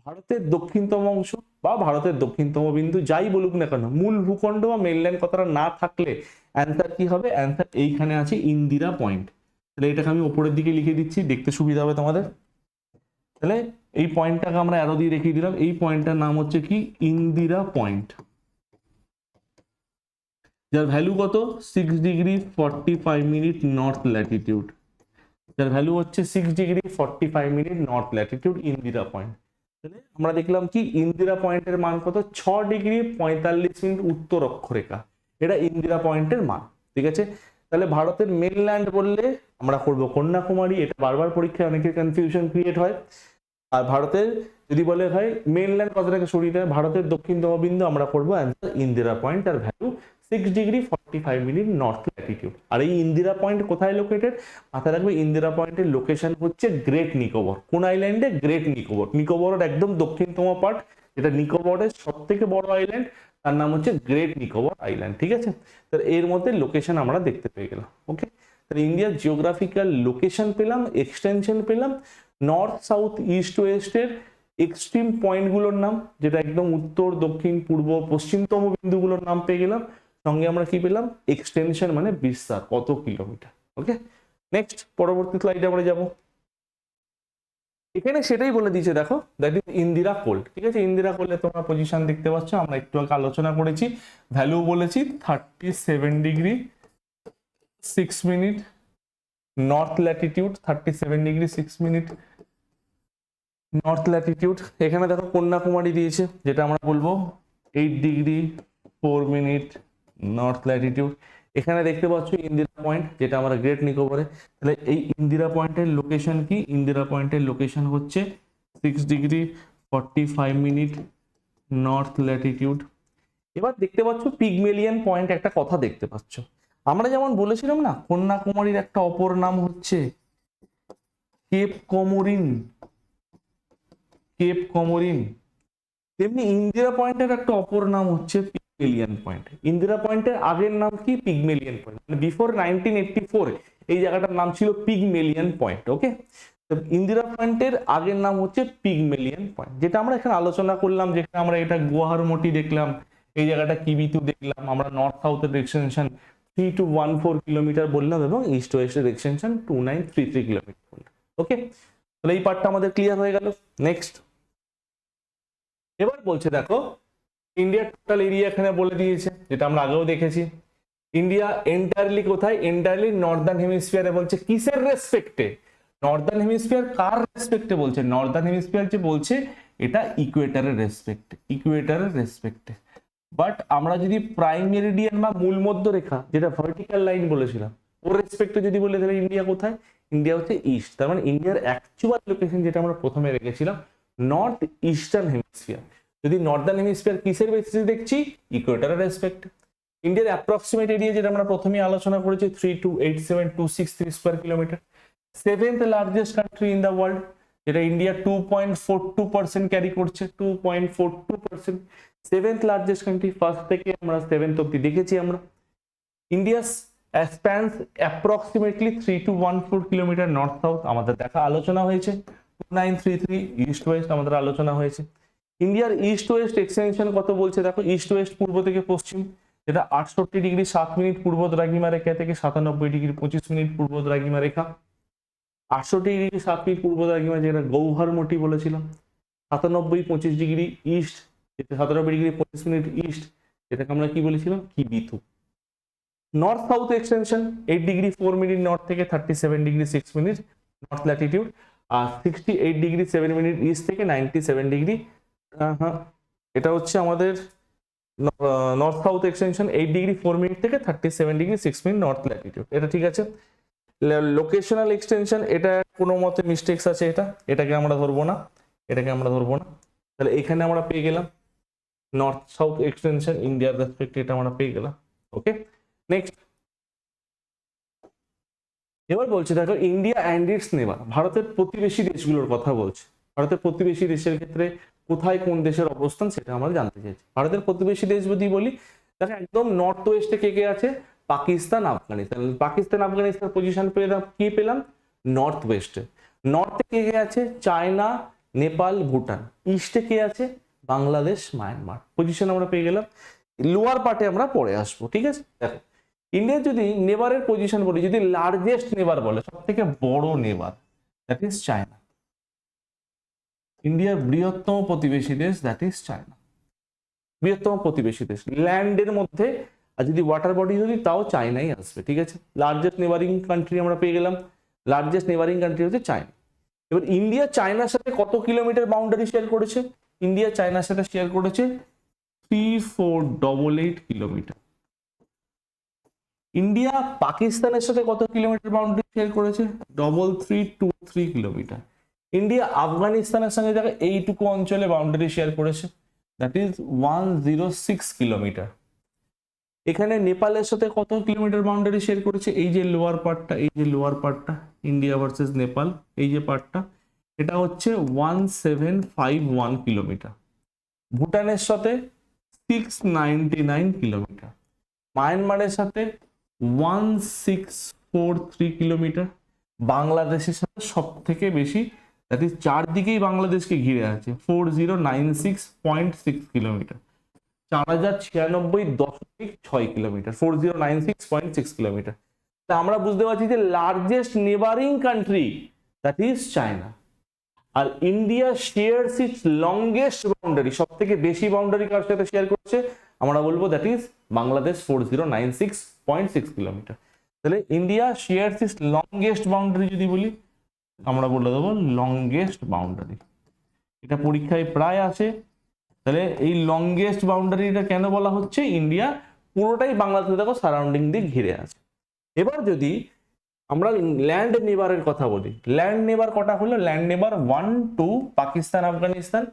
Speaker 1: ভারতের দক্ষিণতম অংশ বা ভারতের দক্ষিণতম বিন্দু, যাই বলুক না কেন, মূল ভূখণ্ড বা মেনল্যান্ড কথাটা না থাকলে অ্যান্সার কি হবে? অ্যান্সার এইখানে আছে ইন্দিরা পয়েন্ট। তাহলে এটাকে আমি উপরের দিকে লিখে দিচ্ছি, দেখতে সুবিধা হবে তোমাদের। তাহলে এই পয়েন্টটাকে আমরা অ্যারো দিয়ে রেখে দিলাম, এই পয়েন্টটার নাম হচ্ছে কি? ইন্দিরা পয়েন্ট, যার ভ্যালু কত? 6°45' নর্থ ল্যাটিটিউড। যার ভ্যালু হচ্ছে 6°45' নর্থ ল্যাটিটিউড, ইন্দিরা পয়েন্ট। তাহলে আমরা দেখলাম কি ইন্দিরা পয়েন্টের মান কত? 6°45' উত্তর অক্ষরেখা, এটা ইন্দিরা পয়েন্টের মান, ঠিক আছে। তাহলে ভারতের মেনল্যান্ড বললে আমরা করবো কন্যাকুমারী, এটা বারবার পরীক্ষায় অনেকের কনফিউশন ক্রিয়েট হয়। আর ভারতের যদি বলে ভাই মেনল্যান্ড কথাটাকে সরিয়ে দেয়, ভারতের দক্ষিণতম বিন্দু, আমরা করবো অ্যান্সার ইন্দিরা পয়েন্ট, আর ভ্যালু 6°45' নর্থ ল্যাটিটিউড। আর এই ইন্দিরা পয়েন্ট কোথায় লোকেটেড? মাথায় রাখবে ইন্দিরা পয়েন্টের লোকেশন হচ্ছে গ্রেট নিকোবর। কোন আইল্যান্ডে? গ্রেট নিকোবর। নিকোবরের একদম দক্ষিণতম পার্ট, যেটা নিকোবরের সব থেকে বড় আইল্যান্ড, তার নাম হচ্ছে গ্রেট নিকোবর আইল্যান্ড, ঠিক আছে। তাহলে এর মধ্যে লোকেশন আমরা দেখতে পেয়ে গেলাম। ওকে, তাহলে ইন্ডিয়ার জিওগ্রাফিক্যাল লোকেশন পেলাম, এক্সটেনশন পেলাম, নর্থ সাউথ ইস্ট ওয়েস্টের এক্সট্রিম পয়েন্টগুলোর নাম, যেটা একদম উত্তর দক্ষিণ পূর্ব পশ্চিমতম বিন্দুগুলোর নাম পেয়ে গেলাম, সঙ্গে আমরা কি পেলাম এক্সটেনশন মানে বিস্তার কত কিলোমিটার। ওকে, নেক্সট পরবর্তী স্লাইডে আমরা যাব। এখানে সেটাই বলে দিয়েছে দেখো, দ্যাট ইজ ইন্দিরা কোল্ড। ঠিক আছে, ইন্দিরা কোল্ডে তোমরা পজিশন দেখতে পাচ্ছ, আমরা একটু আগে আলোচনা করেছি, ভ্যালু বলেছি 37°6', নর্থ ল্যাটিটিউড 37°6', নর্থ ল্যাটিটিউড। এখানে দেখো কন্যাকুমারী দিয়েছে, যেটা আমরা বলবো 8°4', নর্থ ল্যাটিটিউড। এখানে দেখতে পাচ্ছ ইন্দিরা পয়েন্ট, যেটা আমরা গ্রেট নিকোবরে। তাহলে এই ইন্দিরা পয়েন্টের লোকেশন কি? ইন্দিরা পয়েন্টের লোকেশন হচ্ছে 6°45', নর্থ ল্যাটিটিউড। এবার দেখতে পাচ্ছ পিগমেলিয়ান পয়েন্ট, একটা কথা দেখতে পাচ্ছ, আমরা যেমন বলেছিলাম না কন্যাকুমারীর একটা অপর নাম হচ্ছে কেপ কমোরিন, কেপ কমোরিন, তেমনি ইন্দিরা পয়েন্টের একটা অপর নাম হচ্ছে পিগমেলিয়ান পয়েন্ট। ইন্দিরা পয়েন্টের আগের নাম কি? পিগমেলিয়ান পয়েন্ট। মানে বিফোর 1984 এই জায়গাটার নাম ছিল পিগমেলিয়ান পয়েন্ট। ওকে, ইন্দিরা পয়েন্টের আগের নাম হচ্ছে পিগমেলিয়ান পয়েন্ট, যেটা আমরা এখানে আলোচনা করলাম, যেখানে আমরা এটা গুয়াহারমোটি দেখলাম, এই জায়গাটা কিবিতু দেখলাম, আমরা নর্থ সাউথের এক্সটেনশন 3214 কিলোমিটার বললাম এবং ইস্ট ওয়েস্টের এক্সটেনশন 2933 কিলোমিটার বললাম। ওকে, তাহলে এই পার্টটা আমাদের ক্লিয়ার হয়ে গেল। নেক্সট এবার বলছে দেখো ইন্ডিয়ার টোটাল এরিয়া এখানে বলে দিয়েছে, যেটা আমরা আগেও দেখেছি। ইন্ডিয়া এন্টায়ারলি কোথায়? এন্টায়ারলি নর্দার্ন হেমিস্ফিয়ারে। বলছে কিসের রেসপেক্টে? নর্দার্ন হেমিস্ফিয়ার কার রেসপেক্টে বলছে? নর্দার্ন হেমিস্ফিয়ার যে বলছে এটা ইকুয়েটরের রেসপেক্টে, ইকুয়েটরের রেসপেক্টে। বাট আমরা যদি প্রাইম মেরিডিয়ান বা মূল মধ্যরেখা, যেটা ভার্টিক্যাল লাইন বলেছিলাম, ওর রেসপেক্টে যদি বলে, তাহলে ইন্ডিয়া কোথায়? ইন্ডিয়া হচ্ছে ইস্ট। তার মানে ইন্ডিয়ার অ্যাকচুয়াল লোকেশন যেটা আমরা প্রথমে রেখেছিলাম নর্থ ইস্টার্ন হেমিস্ফিয়ার। যদি নর্দার্ন হেমিস্ফিয়ার কিসের বেসিসে দেখছি? ইকুয়েটরের রেসপেক্টে। ইন্ডিয়ার অ্যাপ্রক্সিমেট এরিয়া যেটা আমরা প্রথমে আলোচনা করেছি 3287,263 square kilometre. Seventh largest country in the world, যেটা ইন্ডিয়া 2.42% ক্যারি করছে, 2.42%। সেভেন্থ লার্জেস্ট কান্ট্রি, ফার্স্ট থেকে আমরা সেভেন্থ অব্দি দেখেছি আমরা। India spans approximately 3214 kilometre north south, আমাদের দেখা আলোচনা হয়েছে। 2933 ইস্ট ওয়েস্ট আমাদের আলোচনা হয়েছে। ইন্ডিয়ার ইস্ট ওয়েস্ট এক্সটেনশন কত বলছে দেখো, ইস্ট ওয়েস্ট পূর্ব থেকে পশ্চিম, যেটা 68°7' পূর্ব দ্রাঘিমা রেখা থেকে 97°25' পূর্ব দ্রাঘিমা রেখা। 68°7' পূর্ব দ্রাঘিমা, যেটা গৌহারমোটি বলেছিলাম। 97.25° ইস্ট, যেটা 97°25' ইস্ট, যেটাকে আমরা কি বলেছিলাম? কিবিতু। নর্থ সাউথ এক্সটেনশন 8°4' নর্থ থেকে 37°6' নর্থ ল্যাটিটিউড, আর 68°7' ইস্ট থেকে 97°। হ্যাঁ, এটা হচ্ছে আমাদের নর্থ সাউথ এক্সটেনশন 8°4' থেকে 37°6' নর্থ ল্যাটিটিউড। এটা ঠিক আছে। লোকেশনাল এক্সটেনশন এটা কোনো মতে মিস্টেক্স আছে, এটাকে আমরা ধরবো না, এটাকে আমরা ধরবো না। তাহলে এখানে আমরা পেয়ে গেলাম নর্থ সাউথ এক্সটেনশন ইন্ডিয়ার রেসপেক্টে, এটা আমরা পেয়ে গেলাম। ওকে, নেক্সট এবার বলছে দেখো ইন্ডিয়া অ্যান্ড ইটস নেবার, ভারতের প্রতিবেশী দেশগুলোর কথা বলছে। ভারতের প্রতিবেশী দেশের ক্ষেত্রে কোথায় কোন দেশের অবস্থান সেটা আমরা জানতে চাইছি। ভারতের প্রতিবেশী দেশ যদি বলি, দেখো একদম নর্থ ওয়েস্টে কে কে আছে? পাকিস্তান, আফগানিস্তান। পাকিস্তান আফগানিস্তান পজিশন পেলাম, কি পেলাম? নর্থ ওয়েস্টে। নর্থে কে কে আছে? চায়না, নেপাল, ভুটান। ইস্টে কে আছে? বাংলাদেশ, মায়ানমার। পজিশন আমরা পেয়ে গেলাম। লোয়ার পার্টে আমরা পরে আসবো, ঠিক আছে। দেখো ইন্ডিয়ার যদি নেবারের পজিশন বলি, যদি লার্জেস্ট নেবার বলে, সব থেকে বড় নেবার, দ্যাট ইজ চায়না। ইন্ডিয়ার বৃহত্তম প্রতিবেশী দেশ, দ্যাট ইজ চায়না। বৃহত্তম প্রতিবেশী দেশ ল্যান্ডের মধ্যে, আর যদি ওয়াটার বডি যদি, তাও চায়নাই আসবে, ঠিক আছে। লার্জেস্ট নেবারিং কান্ট্রি আমরা পেয়ে গেলাম, লার্জেস্ট নেবারিং কান্ট্রি হচ্ছে চায়না। এবার ইন্ডিয়া চায়নার সাথে কত কিলোমিটার বাউন্ডারি শেয়ার করেছে? ইন্ডিয়া চায়নার সাথে শেয়ার করেছে 3488 কিলোমিটার। ইন্ডিয়া পাকিস্তানের সাথে কত কিলোমিটার বাউন্ডারি শেয়ার করেছে? 3323 কিলোমিটার। ইন্ডিয়া আফগানিস্তানের সঙ্গে দেখো এইটুকু অঞ্চলে বাউন্ডারি শেয়ার করেছে, দ্যাট ইজ 106 কিলোমিটার। এখানে নেপালের সাথে কত কিলোমিটার বাউন্ডারি শেয়ার করেছে? এই যে লোয়ার পার্টটা, এই যে লোয়ার পার্টটা, ইন্ডিয়া ভার্সেস নেপাল, এই যে পার্টটা, এটা হচ্ছে 1751 কিলোমিটার। ভুটানের সাথে 699 কিলোমিটার। মায়ানমারের সাথে 1643 কিলোমিটার। বাংলাদেশের সাথে সব থেকে বেশি দ্যাট ইজ চারদিকেই বাংলাদেশকে ঘিরে আছে 4096.6 কিলোমিটার, 4096.6 কিলোমিটার, 4096.6 কিলোমিটার। তা আমরা বুঝতে পারছি যে largest neighbouring country that is China, আর India shares its longest boundary, সব থেকে বেশি বাউন্ডারি কার সাথে শেয়ার করছে আমরা বলবো দ্যাট ইজ বাংলাদেশ 4096.6 কিলোমিটার। তাহলে India shares its longest boundary যদি বলি আমরা বলে দেবো লংগেস্ট বাউন্ডারি, এটা পরীক্ষায় প্রায় আসে। তাহলে এই লংগেস্ট বাউন্ডারিটা কেন বলা হচ্ছে, ইন্ডিয়া পুরোটাই বাংলাদেশ দেখো সারাউন্ডিং দিয়ে ঘিরে আছে। এবার যদি আমরা ল্যান্ড নেবারের কথা বলি, ল্যান্ড নেবার কটা হলো, ল্যান্ড নেবার 1 2 Pakistan Afghanistan,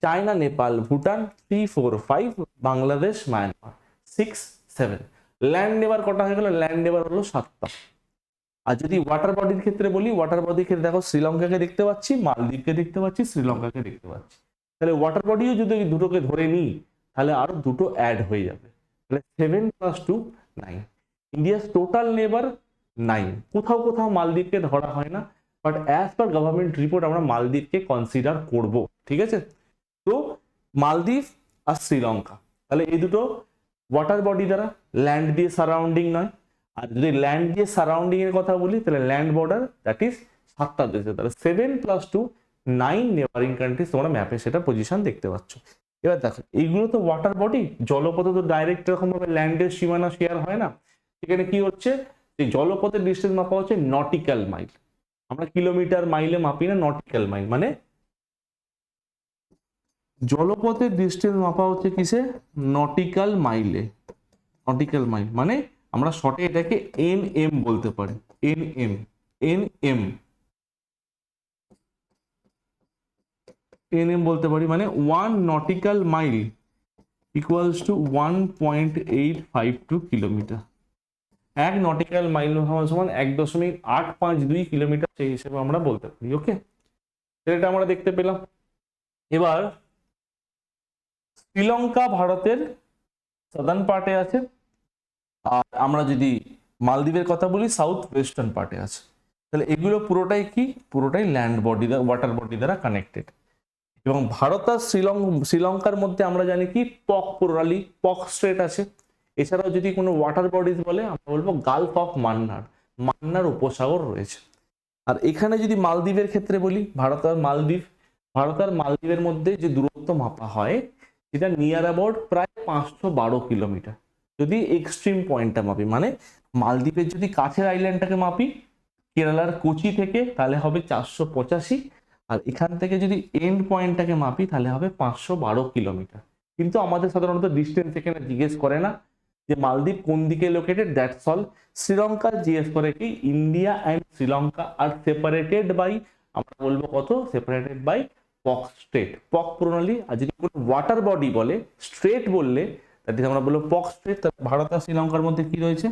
Speaker 1: China Nepal Bhutan 3 4 5, Bangladesh Myanmar 6 7। Land নেবার কটা হয়ে গেল, ল্যান্ড নেবার হলো 7টা। আর যদি ওয়াটার বডির ক্ষেত্রে বলি, ওয়াটার বডির ক্ষেত্রে দেখো শ্রীলঙ্কাকে দেখতে পাচ্ছি, মালদ্বীপকে দেখতে পাচ্ছি, শ্রীলঙ্কাকে দেখতে পাচ্ছি। তাহলে ওয়াটার বডিও যদি দুটোকে ধরে নিই তাহলে আরো দুটো অ্যাড হয়ে যাবে, তাহলে 7 + 2 9। ইন্ডিয়াস টোটাল নেবার 9। কোথাও কোথাও মালদ্বীপকে ধরা হয় না, but as per government report আমরা মালদ্বীপকে কনসিডার করব, ঠিক আছে। তো মালদ্বীপ আর শ্রীলঙ্কা, তাহলে এই দুটো ওয়াটার বডি দ্বারা, ল্যান্ড দিয়ে সারাউন্ডিং নয়। আর যদি ল্যান্ড দিয়ে সারাউন্ডিং এর কথা বলি তাহলে ল্যান্ড বর্ডার দ্যাট ইজ 7টা দেশে, তাহলে 7 + 2 9 নেবারিং কান্ট্রিজ তোমরা ম্যাপে সেটা পজিশন দেখতে পাচ্ছ। এবার দেখো এইগুলো তো ওয়াটার বডি, জলপথে তো ডাইরেক্ট এরকম ভাবে ল্যান্ডের সীমানা শেয়ার হয় না। সেখানে কি হচ্ছে, যে জলপথের ডিস্টেন্স মাপা হচ্ছে নটিক্যাল মাইল, আমরা কিলোমিটার মাইলে মাপি না, নটিক্যাল মাইল মানে জলপথের ডিস্টেন্স মাপা হচ্ছে কিসে, নটিক্যাল মাইলে। নটিক্যাল মাইল মানে আমরা শর্টে এটাকে NM বলতে পারি, NM বলতে পারি, মানে 1 nautical mile equals to 1.852 kilometre. 1 nautical mile সমান 1.852 কিলোমিটার, সেই হিসেবে আমরা বলতে পারি। ওকে, এটা আমরা দেখতে পেলাম। এবার শ্রীলঙ্কা ভারতের সাদার্ন পার্টে আছে, আর আমরা যদি মালদ্বীপের কথা বলি সাউথ ওয়েস্টার্ন পার্টে আছে। তাহলে এগুলো পুরোটাই কি, পুরোটাই ল্যান্ড বডি দ্বারা, ওয়াটার বডি দ্বারা কানেক্টেড। এবং ভারত আর শ্রীলঙ্কার মধ্যে আমরা জানি কি পক প্রণালী, পক স্ট্রেট আছে। এছাড়াও যদি কোনো ওয়াটার বডিজ বলে আমরা বলবো গালফ অফ মান্নার, মান্নার উপসাগর রয়েছে। আর এখানে যদি মালদ্বীপের ক্ষেত্রে বলি, ভারত আর মালদ্বীপের মধ্যে যে দূরত্ব মাপা হয় সেটা নিয়ার অ্যাবাউট প্রায় 512 কিলোমিটার। যদি এক্সট্রিম পয়েন্টটা মাপি, মানে মালদ্বীপের যদি কাছের আইল্যান্ডটাকে মাপি কেরালার কোচি থেকে তাহলে হবে 485, আর এখান থেকে যদি এন্ড পয়েন্টটাকে মাপি তাহলে হবে 512 কিলোমিটার। কিন্তু আমাদের সাধারণত ডিস্টেন্স এখানে জিজ্ঞেস করে না যে মালদ্বীপ কোন দিকে লোকেটেড, দ্যাটস অল। শ্রীলঙ্কা জিজ্ঞেস করে কি India and Sri Lanka are separated by, আমরা বলবো কত, সেপারেটেড বাই পক স্ট্রেট, পক প্রণালী। আর যদি কোনো ওয়াটার বডি বলে, স্ট্রেট বললে দ্যাট ইজ আমরা বলবো পক স্ট্রেট। ভারত আর শ্রীলঙ্কার মধ্যে কি রয়েছে,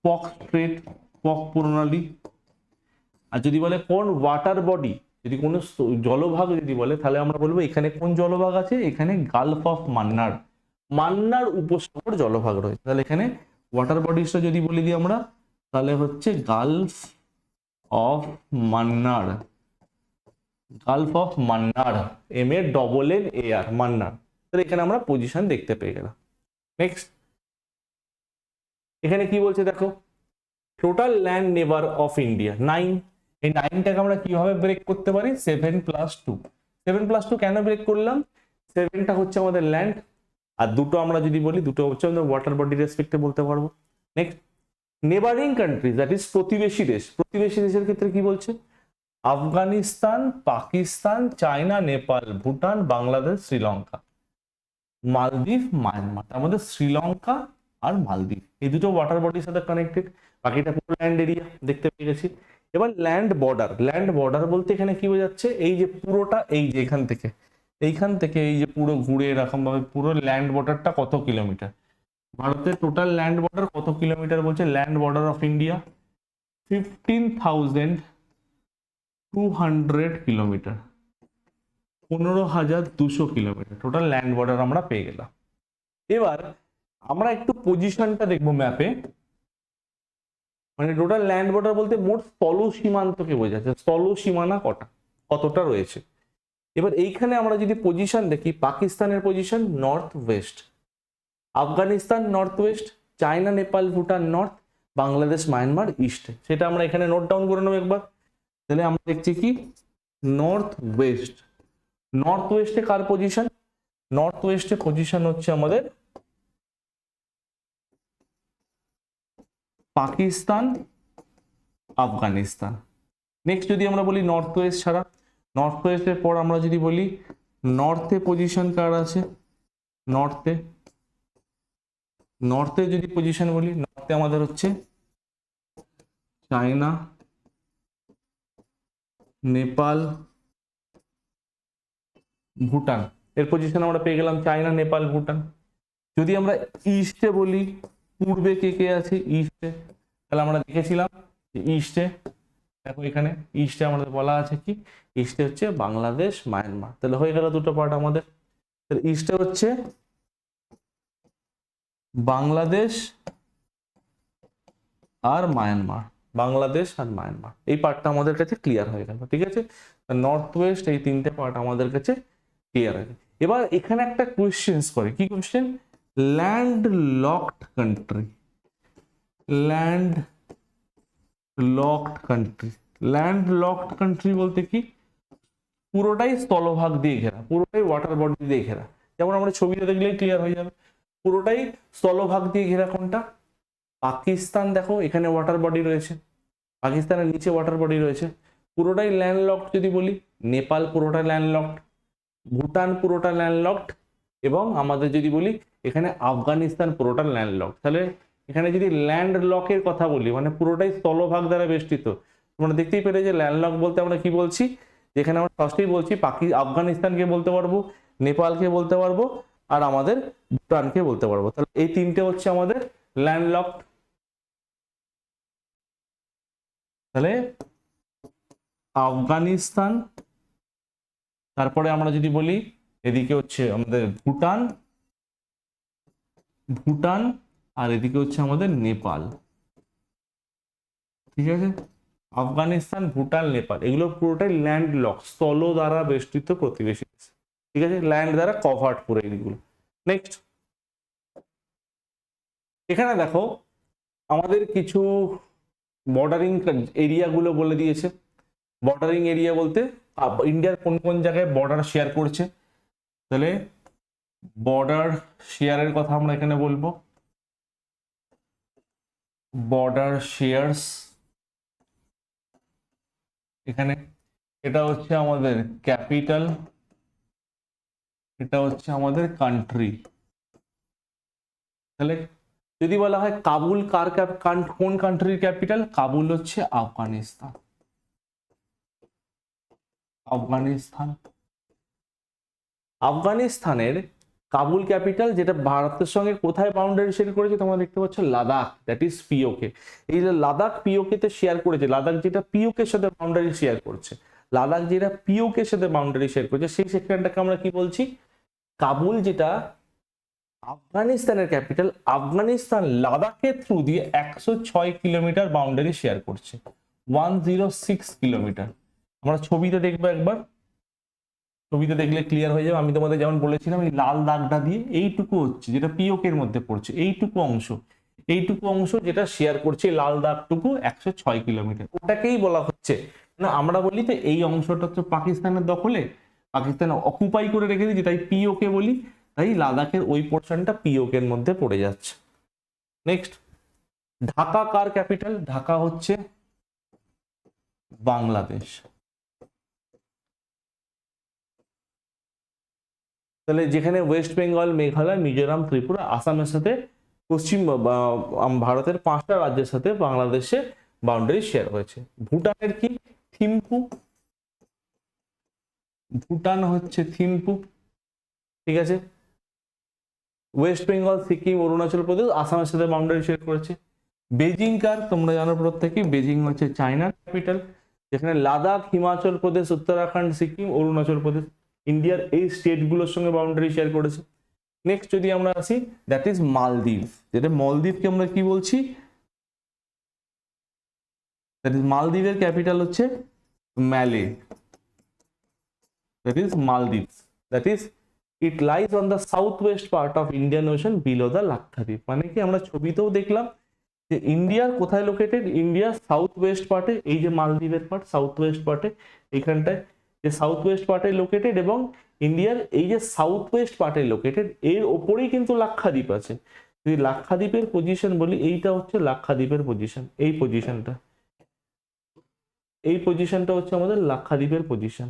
Speaker 1: পক স্ট্রেট, পক প্রণালী। আর যদি বলে কোন ওয়াটার বডি, যদি কোনো জলভাগ যদি বলে তাহলে আমরা বলবো এখানে কোন জলভাগ আছে, এখানে গালফ অফ মান্নার, মান্নার উপসাগর জলভাগ রয়েছে। তাহলে এখানে ওয়াটার বডিসটা যদি বলে দিই আমরা তাহলে হচ্ছে Gulf of Mannar, Gulf of Mannar, MANNAR, মান্নার। তাহলে এখানে আমরা পজিশন দেখতে পেয়ে গেলাম। নেক্সট এখানে কি বলছে দেখো, টোটাল ল্যান্ড নেবার অফ ইন্ডিয়া 9। এই 9টাকে আমরা কিভাবে ব্রেক করতে পারি, 7 + 2। 7 + 2 কেন ব্রেক করলাম, 7টা হচ্ছে আমাদের ল্যান্ড, আর দুটো আমরা যদি বলি দুটো হচ্ছে আমাদের ওয়াটার বডি রেসপেক্টে বলতে পারবো। Next neighbouring countries, that is প্রতিবেশী দেশ। প্রতিবেশী দেশের ক্ষেত্রে কি বলছে, আফগানিস্তান, পাকিস্তান, চায়না, নেপাল, ভুটান, বাংলাদেশ, শ্রীলঙ্কা, মালদ্বীপ, মায়ানমার। তার মধ্যে শ্রীলঙ্কা আর মালদ্বীপ এই দুটো ওয়াটার বডির সাথে কানেক্টেড, বাকিটা পুরো ল্যান্ড এরিয়া দেখতে পেয়ে গেছি। এবার ল্যান্ড বর্ডার, ল্যান্ড বর্ডার বলতে এখানে কি বোঝাচ্ছে, এই যে পুরোটা, এই যে এইখান থেকে এই যে পুরো ঘুরে এরকম ভাবে পুরো ল্যান্ড বর্ডারটা কত কিলোমিটার, ভারতের টোটাল ল্যান্ড বর্ডার কত কিলোমিটার বলছে, land border of India 15,200 kilometre, 15,200 kilometre total land border আমরা পেয়ে গেলাম। এবার আমরা একটু পজিশনটা দেখবো ম্যাপে, মানে টোটাল ল্যান্ড বর্ডার বলতে মোট স্থল সীমান্তকে বোঝাচ্ছে, স্থল সীমানা কতটা রয়েছে। এবার এইখানে আমরা যদি পজিশন দেখি, পাকিস্তানের position north west, Afghanistan north west, China Nepal Bhutan north, Bangladesh Myanmar ইস্টে। সেটা আমরা এখানে নোট ডাউন করে নেবো একবার। তাহলে আমরা দেখছি কি নর্থ ওয়েস্ট, নর্থ ওয়েস্টে কার পজিশন, নর্থ ওয়েস্টে পজিশন হচ্ছে আমাদের পাকিস্তান আফগানিস্তান। নেক্সট যদি আমরা বলি নর্থ ওয়েস্ট ছাড়া, নর্থ ওয়েস্টের পর আমরা যদি বলি নর্থে পজিশন কার আছে, নর্থে, নর্থে যদি পজিশন বলি, নর্থে আমাদের হচ্ছে চায়না নেপাল ভুটান, এর পজিশন আমরা পেয়ে গেলাম চায়না নেপাল ভুটান। যদি আমরা ইস্টে বলি, পূর্বে কে কে আছে ইস্টে, তাহলে আমরা দেখেছিলাম যে ইস্টে, দেখো এখানে ইস্টে আমাদের বলা আছে কি, ইস্টে হচ্ছে বাংলাদেশ মায়ানমার। তাহলে হয়ে গেল দুটো পার্ট আমাদের। তাহলে ইস্টে হচ্ছে বাংলাদেশ আর মায়ানমার, বাংলাদেশ আর মায়ানমার, এই পার্টটা আমাদের কাছে ক্লিয়ার হয়ে গেল। ঠিক আছে, নর্থ ওয়েস্ট এই তিনটে পার্ট আমাদের কাছে ক্লিয়ার হয়ে গেল। এবার এখানে একটা কোয়েশ্চেন্স করে, কি question, land locked country, land locked country, land locked country বলতে কি, পুরোটাই স্থলভাগ দিয়ে ঘেরা, পুরোটাই ওয়াটার বডি দিয়ে ঘেরা, যেমন আমরা ছবিতে দেখলেই ক্লিয়ার হয়ে যাবে, পুরোটাই স্থলভাগ দিয়ে ঘেরা। কোনটা, পাকিস্তান, দেখো এখানে ওয়াটার বডি রয়েছে, পাকিস্তানের নিচে ওয়াটার বডি রয়েছে, পুরোটাই ল্যান্ডলকড। যদি বলি নেপাল পুরোটা ল্যান্ডলকড, ভুটান পুরোটা ল্যান্ডলকড, এবং আমাদের যদি বলি এখানে আফগানিস্তান পুরোটা ল্যান্ডলকড। তাহলে এখানে যদি ল্যান্ড লকের কথা বলি, মানে পুরোটাই স্থলভাগ দ্বারা বেষ্টিত, তোমরা দেখতেই পেলে যে ল্যান্ডলক বলতে আমরা কি বলছি, যেখানে আমরা ফার্স্টেই বলছি আফগানিস্তানকে বলতে পারবো, নেপালকে বলতে পারবো, আর আমাদের ভুটানকে বলতে পারবো। তাহলে এই তিনটে হচ্ছে আমাদের ল্যান্ডলকড। তাহলে আফগানিস্তান, তারপরে আমরা যদি বলি এদিকে হচ্ছে আমাদের ভুটান, ভুটান, আর এদিকে হচ্ছে আমাদের নেপাল। ঠিক আছে, আফগানিস্তান, ভুটান, নেপাল, এগুলো পুরোটাই ল্যান্ড লক, স্থল দ্বারা বেষ্টিত প্রতিবেশী। ঠিক আছে, ল্যান্ড দ্বারা কভার্ড পুরো এইগুলো। নেক্সট, এখানে দেখো আমাদের কিছু বর্ডারিং এরিয়াগুলো বলে দিয়েছে। বর্ডারিং এরিয়া বলতে ইন্ডিয়ার কোন কোন জায়গায় বর্ডার শেয়ার করছে। তাহলে বর্ডার শেয়ারের কথা আমরা এখানে বলবো, বর্ডার শেয়ারস, এখানে এটা হচ্ছে আমাদের ক্যাপিটাল, এটা হচ্ছে আমাদের কান্ট্রি। তাহলে যদি বলা হয় কাবুল কোন কান্ট্রির ক্যাপিটাল, কাবুল হচ্ছে আফগানিস্তান, আফগানিস্তান, আফগানিস্তানের কাবুল ক্যাপিটাল, যেটা ভারতের সঙ্গে কোথায় বাউন্ডারি শেয়ার করেছে তোমরা দেখতে পাচ্ছ, লাদাখ, দ্যাট ইজ পিওকে। এই যে লাদাখ পিওকে তে শেয়ার করেছে, লাদাখ যেটা পিওকে এর সাথে বাউন্ডারি শেয়ার করছে, লাদাখ যেটা পিওকে এর সাথে বাউন্ডারি শেয়ার করছে, সেই সেক্টরটাকে আমরা কি বলছি, কাবুল, যেটা আফগানিস্তানের ক্যাপিটাল। আফগানিস্তান লাদাখের থ্রু দিয়ে 106 কিলোমিটার বাউন্ডারি শেয়ার করছে, 106 কিলোমিটার। আমরা ছবিতে দেখবো একবার, ছবিতে দেখলে ক্লিয়ার হয়ে যাবে। আমি তোমাদের যেমন বলেছিলাম এই লাল দাগটা দিয়ে এইটুকু হচ্ছে যেটা পিওকে এর মধ্যে পড়ছে, এইটুকু অংশ যেটা শেয়ার করছে, লাল দাগটুকু 106 কিলোমিটার, ওটাকেই বলা হচ্ছে না। আমরা বলি তো এই অংশটা তো পাকিস্তানের দখলে, পাকিস্তান অকুপাই করে রেখে দিয়েছে, তাই পিওকে বলি, তাই লাদাখের ওই পোর্শনটা পিওকে এর মধ্যে পড়ে যাচ্ছে। নেক্সট, ঢাকা কার ক্যাপিটাল, ঢাকা হচ্ছে বাংলাদেশ। তাহলে যেখানে ওয়েস্ট বেঙ্গল, মেঘালয়, মিজোরাম, ত্রিপুরা, আসামের সাথে পশ্চিম ভারতের 5টা রাজ্যের সাথে বাংলাদেশে বাউন্ডারি শেয়ার হয়েছে। ভুটানের কি, থিম্পু, ভুটান হচ্ছে থিম্পু। ঠিক আছে, ওয়েস্ট বেঙ্গল, সিকিম, অরুণাচল প্রদেশ আসামের সাথে বাউন্ডারি শেয়ার করেছে। বেজিং কার, তোমরা জানো প্রত্যেকে, বেজিং হচ্ছে চায়নার ক্যাপিটাল, যেখানে লাদাখ, হিমাচল প্রদেশ, উত্তরাখণ্ড, সিকিম, অরুণাচল প্রদেশ ইন্ডিয়ার এই স্টেটগুলোর সঙ্গে বাউন্ডারি শেয়ার করেছে। নেক্সট যদি আমরা আসি, দ্যাট ইজ মালদ্বীপ, যেটা মালদ্বীপকে আমরা কি বলছি, দ্যাট ইজ মালদ্বীপের ক্যাপিটাল হচ্ছে ম্যালে, দ্যাট ইজ মালদ্বীপ, that is it lies on the south West part of Indian ocean below the Lakshadweep. মানে কি আমরা ছবিতেও দেখলাম যে ইন্ডিয়ার কোথায় লোকেটেড, ইন্ডিয়ার সাউথ ওয়েস্ট পার্টে, এই যে মালদ্বীপের পার্ট সাউথ ওয়েস্ট পার্টে, এইখানটায় যে সাউথ ওয়েস্ট পার্টে লোকেটেড, এবং ইন্ডিয়ার এই যে সাউথ ওয়েস্ট পার্টে লোকেটেড, এর ওপরেই কিন্তু লাক্ষাদ্বীপ আছে। যদি লাক্ষাদ্বীপের পজিশন বলি, এইটা হচ্ছে লাক্ষাদ্বীপের পজিশন, এই পজিশনটা, এই পজিশনটা হচ্ছে আমাদের লাক্ষাদ্বীপের পজিশন।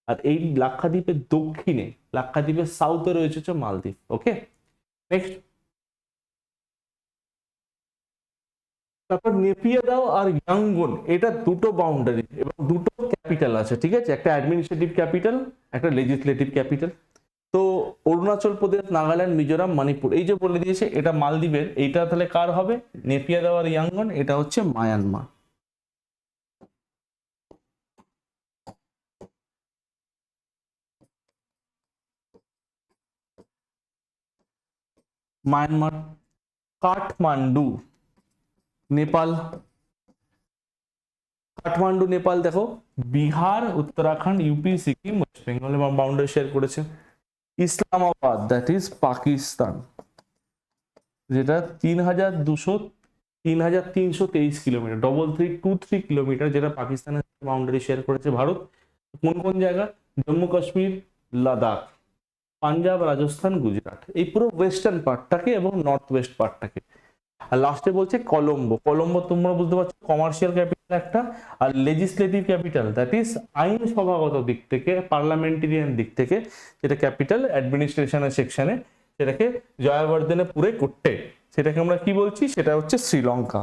Speaker 1: আর এই লাক্ষাদ্বীপের দক্ষিণে, লাক্ষাদ্বীপের সাউথে রয়েছে হচ্ছে মালদ্বীপ। ওকে, নেক্সট। তারপর নেপিয়াদাও আর ইয়াঙ্গুন, এটা দুটো বাউন্ডারি এবং দুটো ক্যাপিটাল আছে, ঠিক আছে, একটা অ্যাডমিনিস্ট্রেটিভ ক্যাপিটাল, একটা লেজিসলেটিভ ক্যাপিটাল। তো অরুণাচল প্রদেশ, নাগাল্যান্ড, মিজোরাম, মণিপুর, এই যে বলে দিয়েছে এটা মালদ্বীপের, এইটা তাহলে কার হবে? নেপিয়াদাও আর ইয়াঙ্গুন, এটা হচ্ছে মায়ানমার। মায়ানমার। কাঠমান্ডু নেপাল, কাঠমান্ডু নেপাল দেখো, Bihar, Uttarakhand, UP, Sikkim, West Bengal boundary share করেছে। ইসলামাবাদ, দ্যাট ইজ পাকিস্তান, যেটা 3,323 কিলোমিটার, 3323 কিলোমিটার, যেটা পাকিস্তানের বাউন্ডারি শেয়ার করেছে ভারত। কোন কোন জায়গা? জম্মু কাশ্মীর, লাদাখ, পাঞ্জাব, রাজস্থান, গুজরাট, এই পুরো ওয়েস্টার্ন পার্টটাকে এবং নর্থ ওয়েস্ট পার্টটাকে। আর লাস্টে বলছে কলম্বো, কলম্বো তোমরা বুঝতে পারছো কমার্শিয়াল ক্যাপিটাল একটা, আর লেজিসলেটিভ ক্যাপিটাল, দ্যাট ইজ আইনসভাগত দিক থেকে, পার্লামেন্টেরিয়ান দিক থেকে, যেটা ক্যাপিটাল অ্যাডমিনিস্ট্রেশনের সেকশনে, সেটাকে জয়াবর্ধনে পুরে করতে, সেটাকে আমরা কি বলছি? সেটা হচ্ছে শ্রীলঙ্কা,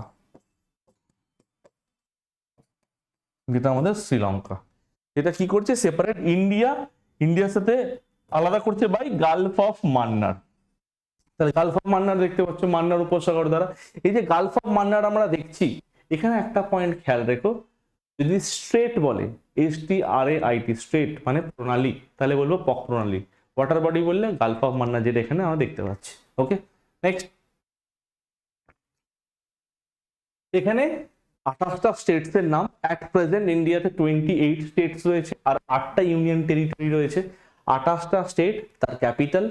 Speaker 1: যেটা আমাদের শ্রীলঙ্কা। এটা কি করছে? সেপারেট ইন্ডিয়া, ইন্ডিয়ার সাথে আলাদা করছে বাই গালফ অফ মান্নার। তাহলে গালফ অফ মান্নার দেখতে পাচ্ছ, মান্নার উপসাগর দ্বারা। এই যে গালফ অফ মান্নার আমরা দেখছি, এখানে একটা পয়েন্ট খেয়াল রেখো, যদি স্ট্রেট বলে, STRAIT, স্ট্রেট মানে প্রণালী, তাহলে বলবো পক প্রণালী। ওয়াটার বডি বললে গালফ অফ মান্নার, যেটা এখানে আমরা দেখতে পাচ্ছি। ওকে, নেক্সট। এখানে 28টা স্টেটস এর নাম। অ্যাট প্রেজেন্ট ইন্ডিয়াতে 28 স্টেটস রয়েছে আর 8টা ইউনিয়ন টেরিটরি রয়েছে। 28টা স্টেট, তার ক্যাপিটাল,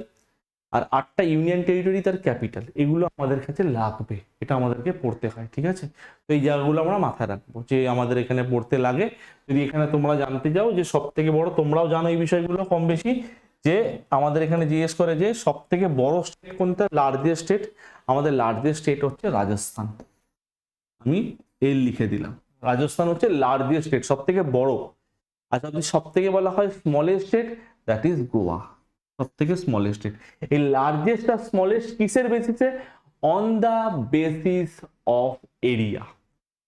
Speaker 1: আর 8টা ইউনিয়ন টেরিটরি, তার ক্যাপিটাল। এগুলো আমাদের কাছে লাগবে, এটা আমাদেরকে পড়তে হয়, ঠিক আছে। তো এই জায়গাগুলো আমরা মাথায় রাখবো যে আমাদের এখানে পড়তে লাগে। যদি এখানে তোমরা জানতে যাও যে সব থেকে বড়, তোমরাও জানো এই বিষয়গুলো কম বেশি, যে আমাদের এখানে জিজ্ঞেস করে যে সব থেকে বড় স্টেট কোনটা, লার্জেস্ট স্টেট। আমাদের লার্জেস্ট স্টেট হচ্ছে রাজস্থান, আমি এল লিখে দিলাম। রাজস্থান হচ্ছে লার্জেস্ট স্টেট, সব থেকে বড়। আর যদি সব থেকে বলা হয় smallest state, that is Goa, সব থেকে স্মলেস্ট স্টেট। এই লার্জেস্ট আর স্মলেস্ট কিসের বেসিসে? On the basis of area,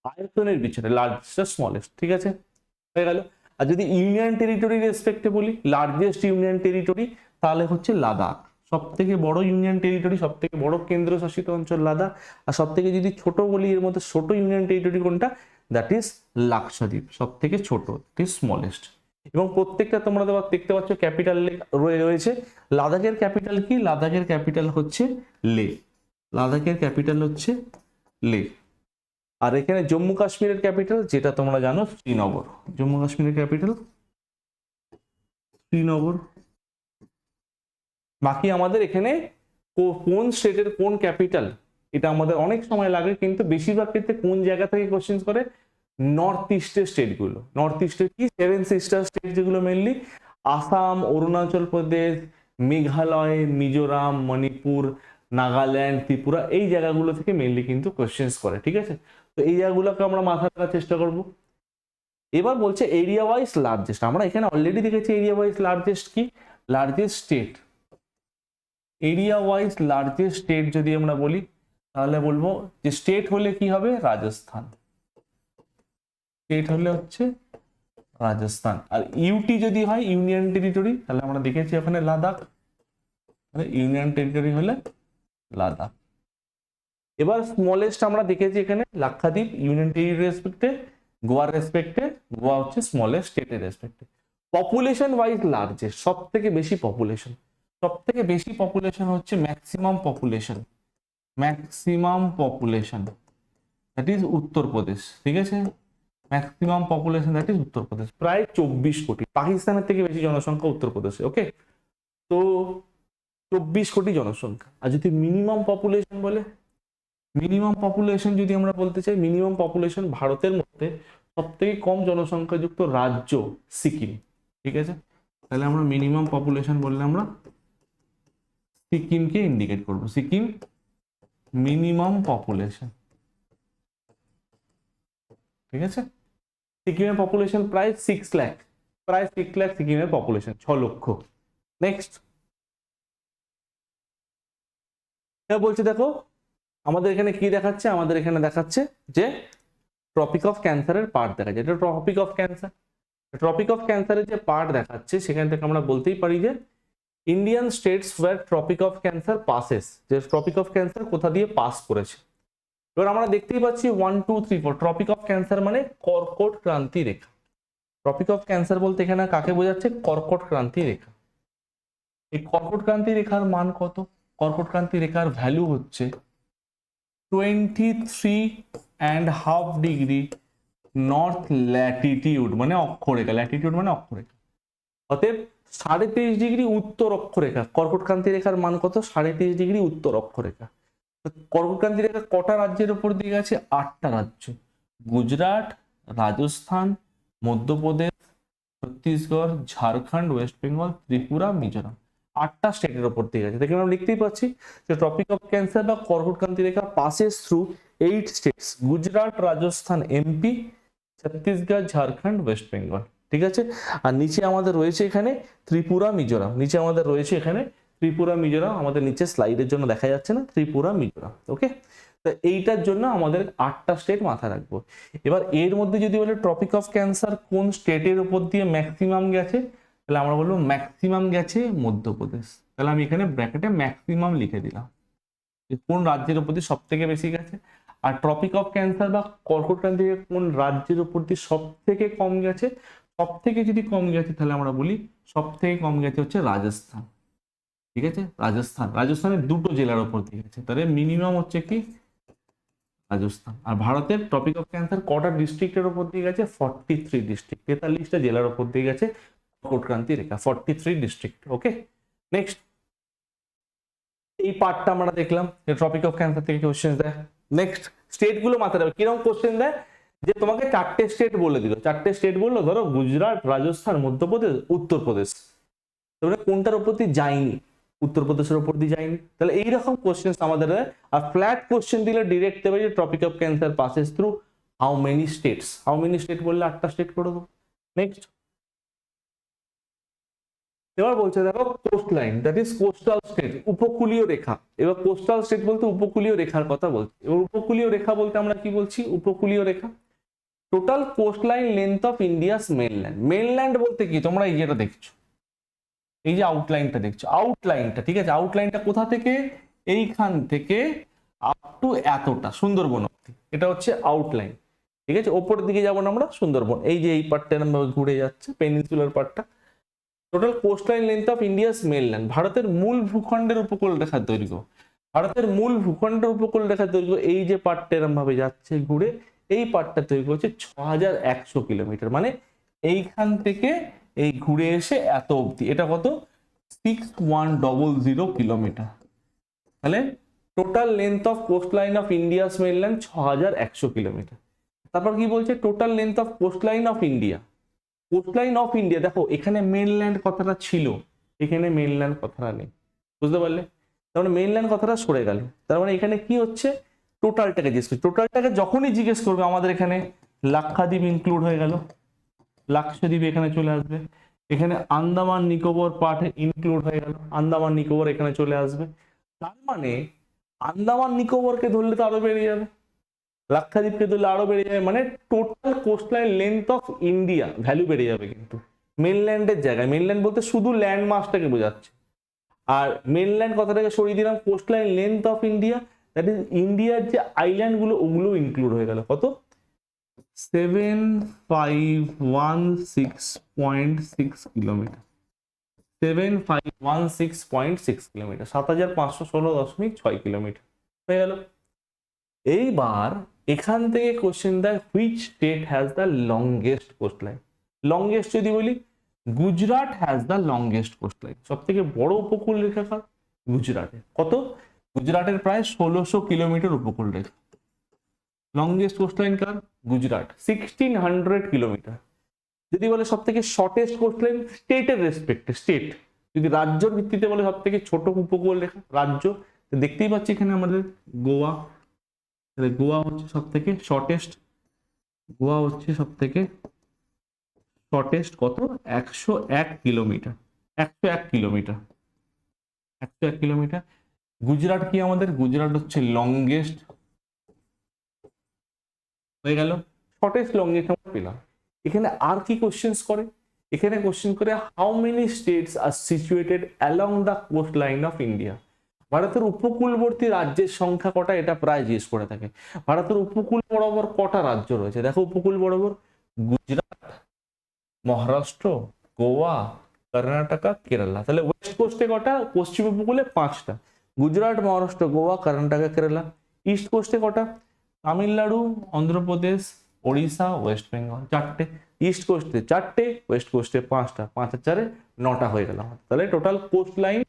Speaker 1: আয়তনের পিছনে লার্জেস্ট আর স্মলেস্ট, ঠিক আছে, হয়ে গেল। আর যদি ইউনিয়ন টেরিটরি রেসপেক্টে বলি, লার্জেস্ট ইউনিয়ন টেরিটরি, তাহলে হচ্ছে লাদাখ, সব থেকে বড় ইউনিয়ন টেরিটরি, সব থেকে বড় কেন্দ্রশাসিত অঞ্চল লাদাখ। আর সব থেকে যদি ছোট বলি, এর মধ্যে ছোট ইউনিয়ন টেরিটরি কোনটা? দ্যাট ইজ লাক্ষাদ্বীপ, সব থেকে ছোট, দ্যাট ইজ স্মলেস্ট। এবং প্রত্যেকটা তোমরা দেখতে পাচ্ছ ক্যাপিটাল রয়েছে। লাদাখের ক্যাপিটাল কি? লাদাখের ক্যাপিটাল হচ্ছে লে, লাদাখের ক্যাপিটাল হচ্ছে লে। আর এখানে জম্মু কাশ্মীরের ক্যাপিটাল, যেটা তোমরা জানো, শ্রীনগর। জম্মু কাশ্মীরের ক্যাপিটাল শ্রীনগর। বাকি আমাদের এখানে কোন স্টেটের কোন ক্যাপিটাল, এটা আমাদের অনেক সময় লাগে, কিন্তু বেশিরভাগ ক্ষেত্রে কোন জায়গা থেকে কোশ্চেন করে? নর্থ ইস্টের স্টেট গুলো। নর্থ ইস্টের কি 7 সিস্টার স্টেট, যেগুলো মেনলি আসাম, অরুণাচল প্রদেশ, মেঘালয়, মিজোরাম, মণিপুর, নাগাল্যান্ড, ত্রিপুরা, এই জায়গাগুলো থেকে মেনলি কিন্তু কোশ্চেন করে, ঠিক আছে। তো এই জায়গাগুলোকে আমরা মাথায় রাখার চেষ্টা করব। এবার বলছে এরিয়া ওয়াইজ লার্জেস্ট। আমরা এখানে অলরেডি দেখেছি এরিয়া ওয়াইজ লার্জেস্ট কি, largest state. Area wise largest state যদি আমরা বলি, তাহলে বলবো যে স্টেট হলে কি হবে? রাজস্থান, স্টেট হলে হচ্ছে রাজস্থান। আর ইউটি যদি হয় ইউনিয়ন টেরিটরি, তাহলে আমরা দেখেছি ওখানে লাদাখ, ইউনিয়ন টেরিটরি হলে লাদাখ। এবার স্মলেস্ট আমরা দেখেছি এখানে লাক্ষাদ্বীপ, ইউনিয়ন টেরিটরি রেসপেক্টে, গোয়ার রেসপেক্টে, গোয়া হচ্ছে স্মলেস্ট স্টেটের রেসপেক্টে। পপুলেশন ওয়াইজ লার্জেস্ট, সব থেকে বেশি পপুলেশন, সব থেকে বেশি পপুলেশন হচ্ছে maximum population, maximum population, that is Uttar Pradesh, ঠিক আছে। Maximum population that is Uttar Pradesh, প্রায় 24 কোটি, পাকিস্তানের থেকে বেশি জনসংখ্যা উত্তরপ্রদেশে। ওকে, তো 24 কোটি জনসংখ্যা। আর যদি মিনিমাম পপুলেশন বলে, মিনিমাম পপুলেশন যদি আমরা বলতে চাই, মিনিমাম পপুলেশন ভারতের মধ্যে সব থেকে কম জনসংখ্যাযুক্ত রাজ্য সিকিম। ঠিক আছে, তাহলে আমরা মিনিমাম পপুলেশন বললে আমরা সিকিমকে ইন্ডিকেট করব, সিকিম মিনিমাম পপুলেশন। ঠিক আছে, সিকিমের পপুলেশন প্রায় 6 লাখ, প্রায় 6 লাখ সিকিমের পপুলেশন, 6 লক্ষ। নেক্সট বলছে, দেখো আমাদের এখানে কি দেখাচ্ছে, আমাদের এখানে দেখাচ্ছে যে ট্রপিক অফ ক্যান্সারের পার্ট দেখাচ্ছে। এটা tropic of cancer, tropic of ক্যান্সারের যে পার্ট দেখাচ্ছে সেখান থেকে আমরা বলতেই পারি যে Indian states where tropic of cancer passes, যে ট্রপিক অফ ক্যান্সার কোথা দিয়ে পাস করেছে। এবার আমরা দেখতেই পাচ্ছি 1 2 3 4, ট্রপিক অফ ক্যান্সার মানে কর্কট ক্রান্তি রেখা। ট্রপিক অফ ক্যান্সার বলতে এখানে কাকে বোঝাচ্ছে, কর্কট ক্রান্তি রেখা। এই কর্কট ক্রান্তি রেখার মান কত, কর্কট ক্রান্তি রেখার ভ্যালু হচ্ছে 23.5 ডিগ্রি নর্থ ল্যাটিটিউড, মানে অক্ষরেখা, ল্যাটিটিউড মানে অক্ষরেখা। অতএব 23.5 ডিগ্রি উত্তর অক্ষরেখা, কর্কট ক্রান্তি রেখার মান কত, 23.5 ডিগ্রি উত্তর অক্ষরেখা। কর্কট ক্রান্তি রেখা কটা রাজ্যের উপর দিয়ে গেছে, 8টা রাজ্য, গুজরাট, রাজস্থান, মধ্যপ্রদেশ, ছত্তিশগড়, ঝাড়খণ্ড, ওয়েস্ট বেঙ্গল, ত্রিপুরা, মিজোরাম, 8টা স্টেটের উপর দিয়ে গেছে। দেখে আমরা লিখতেই পাচ্ছি যে ট্রপিক অফ ক্যান্সার বা কর্কট ক্রান্তি রেখা passes through 8 states, Gujarat, Rajasthan, MP, Chhattisgarh, Jharkhand, West Bengal. ঠিক আছে, আর নিচে আমাদের রয়েছে এখানে ত্রিপুরা, মিজোরাম, নিচে আমাদের রয়েছে এখানে ত্রিপুরা, মিজোরাম, আমাদের নিচে স্লাইডের জন্য দেখা যাচ্ছে না, ত্রিপুরা, মিজোরাম। ওকে, তো এইটার জন্য আমাদের 8টা স্টেট মাথায় রাখবো। এবার এর মধ্যে যদি বলে ট্রপিক অফ ক্যান্সার কোন স্টেটের উপর দিয়ে ম্যাক্সিমাম গেছে, তাহলে আমরা বলবো ম্যাক্সিমাম গেছে মধ্যপ্রদেশ। তাহলে আমি এখানে ব্র্যাকেটে ম্যাক্সিমাম লিখে দিলাম, কোন রাজ্যের উপর দিয়ে সব থেকে বেশি গেছে। আর ট্রপিক অফ ক্যান্সার বা কর্কট ক্রান্তি কোন রাজ্যের উপর দিয়ে সব থেকে কম গেছে, সব থেকে যদি কম গেছে তাহলে আমরা বলি সব থেকে কম গেছে হচ্ছে রাজস্থান। ঠিক আছে, রাজস্থান, রাজস্থানের 2টো জেলার উপর দিয়ে গেছে, তাহলে মিনিমাম হচ্ছে কি রাজস্থান। আর ভারতের টপিক অফ ক্যান্সার কটা ডিস্ট্রিক্টের উপর দিয়ে গেছে, 43 ডিস্ট্রিক্ট, 43টা জেলার উপর দিয়ে গেছে কর্কট ক্রান্তি রেখা, 43 ডিস্ট্রিক্ট। ওকে, নেক্সট এই পার্টটা আমরা দেখলাম যে টপিক অফ ক্যান্সার থেকে কোশ্চেন দেয়। নেক্সট স্টেট গুলো মাথায় রাখবে, কিরকম কোশ্চেন দেয়, যে তোমাকে 4টে স্টেট বলে দিল, 4টে স্টেট বললো, ধরো গুজরাট, রাজস্থান, মধ্যপ্রদেশ, উত্তরপ্রদেশ, তাহলে কোনটার উপর দিয়ে যায়নি, উত্তরপ্রদেশের উপর দিয়ে যায়নি। তাহলে এইরকম কোশ্চেন আমাদের, আর ফ্ল্যাট কোশ্চেন দিলে ডিরেক্ট দেবে যে topic of cancer passes through how many states, how many state বললে 8টা স্টেট করে দেবো। নেক্সট এবার বলছে দেখো coast line, that is coastal state, উপকূলীয় রেখা। এবার কোস্টাল স্টেট বলতে উপকূলীয় রেখার কথা বলছে। এবার উপকূলীয় রেখা বলতে আমরা কি বলছি, উপকূলীয় রেখা total coast line length of India's mainland. Mainland বলতে কি, তোমরা এই যেটা দেখছো, এই যে আউটলাইনটা দেখছো, আউটলাইনটা, ঠিক আছে, আউটলাইনটা কোথা থেকে, এইখান থেকে আপ টু এতটা সুন্দরবন অব্দি, এটা হচ্ছে আউটলাইন। ঠিক আছে, ওপরের দিকে যাবো না আমরা, সুন্দরবন, এই যে এই পার্টটা ঘুরে যাচ্ছে, পেনিনসুলার পার্টটা। Total coastal length of India's mainland, ভারতের মূল ভূখণ্ডের উপকূল রেখার দৈর্ঘ্য, ভারতের মূল ভূখণ্ডের উপকূল রেখার দৈর্ঘ্য, এই যে পার্টটা এরম ভাবে যাচ্ছে ঘুরে, এই পার্টটার দৈর্ঘ্য হচ্ছে 6100 কিলোমিটার, মানে এইখান থেকে এই ঘুরে এসে এত অবধি, এটা কত, 6100 কিলোমিটার। তাহলে total length of coast line of India's mainland 6100 kilometre. তারপর কি বলছে, total length of coast line of India, coastline of India, দেখো এখানে মেনল্যান্ড কথাটা ছিল, এখানে মেনল্যান্ড কথাটা নেই, বুঝতে পারলে, তার মানে মেনল্যান্ড কথাটা সরে গেল। তার মানে এখানে কি হচ্ছে, টোটালটাকে জিজ্ঞেস করছে, টোটালটাকে যখনই জিজ্ঞেস করবে আমাদের এখানে লাক্ষাদ্বীপ ইনক্লুড হয়ে গেল, লাক্ষাদ্বীপ এখানে চলে আসবে, এখানে আন্দামান নিকোবর পার্ট ইনক্লুড হয়ে গেল, আন্দামান নিকোবর এখানে চলে আসবে। তার মানে আন্দামান নিকোবরকে ধরলে তো আরো বেড়ে যাবে, লাক্ষাদ্বীপকে ধরলে আরো বেড়ে যাবে, মানে total coastline length of India value বেড়ে যাবে। কিন্তু মেনল্যান্ডের জায়গায়, মেনল্যান্ড বলতে শুধু ল্যান্ড মাসটাকে বোঝাচ্ছে, আর মেনল্যান্ড কথাটাকে সরিয়ে দিলাম, coastline length of India, that is ইন্ডিয়ার যে আইল্যান্ড গুলো ওগুলো ইনক্লুড হয়ে গেল। কত, 7516.6 কিলোমিটার, 7516.6 কিলোমিটার, 7516.6 কিলোমিটার হয়ে গেল। এইবার এখান থেকে কোশ্চেন দেয় which state has the longest coast line. Longest যদি বলি, Gujarat has the longest coast line. সব থেকে বড় উপকূল রেখা কার? গুজরাটে। কত? গুজরাটের প্রায় 1600 কিলোমিটার উপকূল রেখা। লংগেস্ট কোস্ট লাইন কার? গুজরাট, 1600 কিলোমিটার। যদি বলে সব থেকে শর্টেস্ট কোস্ট লাইন স্টেটের রেসপেক্টে, স্টেট যদি রাজ্যর ভিত্তিতে বলে সব থেকে ছোট উপকূল রেখা রাজ্য, দেখতেই পাচ্ছি এখানে আমাদের গোয়া। গোয়া হচ্ছে সব থেকে শর্টেস্ট, গোয়া হচ্ছে সব থেকে শর্টেস্ট। কত? 101 কিলোমিটার, 101 কিলোমিটার, 101 কিলোমিটার। গুজরাট কি আমাদের? গুজরাট হচ্ছে লংগেস্ট, হয়ে গেল শর্টেস্ট লংগেস্ট আমরা পেলাম। এখানে আর কি কোশ্চেন্স করে? এখানে কোশ্চেন করে how many states are situated along the coast line of India. ভারতের উপকূলবর্তী রাজ্যের সংখ্যা কটা, এটা প্রায় জিজ্ঞেস করে থাকে। ভারতের উপকূল বরাবর কটা রাজ্য রয়েছে? দেখো উপকূল বরাবর গুজরাট, মহারাষ্ট্র, গোয়া, কর্ণাটকা, কেরালা। তাহলে ওয়েস্ট কোস্টে কটা? পশ্চিম উপকূলে 5টা, গুজরাট, মহারাষ্ট্র, গোয়া, কর্ণাটকা, কেরালা। ইস্ট কোস্টে কটা? তামিলনাড়ু, অন্ধ্রপ্রদেশ, ওড়িশা, ওয়েস্ট বেঙ্গল, 4টে। ইস্ট কোস্টে 4টে, ওয়েস্ট কোস্টে 5টা, 5 আর 4 9টা হয়ে গেল। তাহলে টোটাল কোস্ট লাইন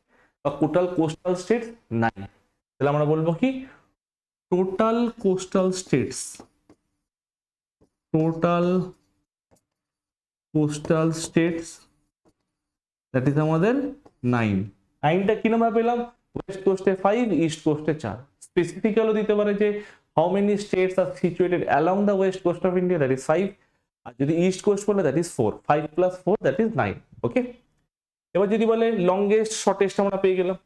Speaker 1: বা টোটাল কোস্টাল স্টেটস 9। তাহলে আমরা বলবো কি? Total coastal states, total coastal states that is আমাদের 9। 9টা কি নামে পেলাম? West কোস্টে 5, east কোস্টে 4। স্পেসিফিক্যালও দিতে পারে যে how many states are situated along the west coast of India, that is 5। আর যদি ইস্ট কোস্ট বলে that is 4, 5 + 4 that is 9। Okay, এবার যদি বলে লংগেস্ট শর্টেস্ট আমরা পেয়ে গেলাম।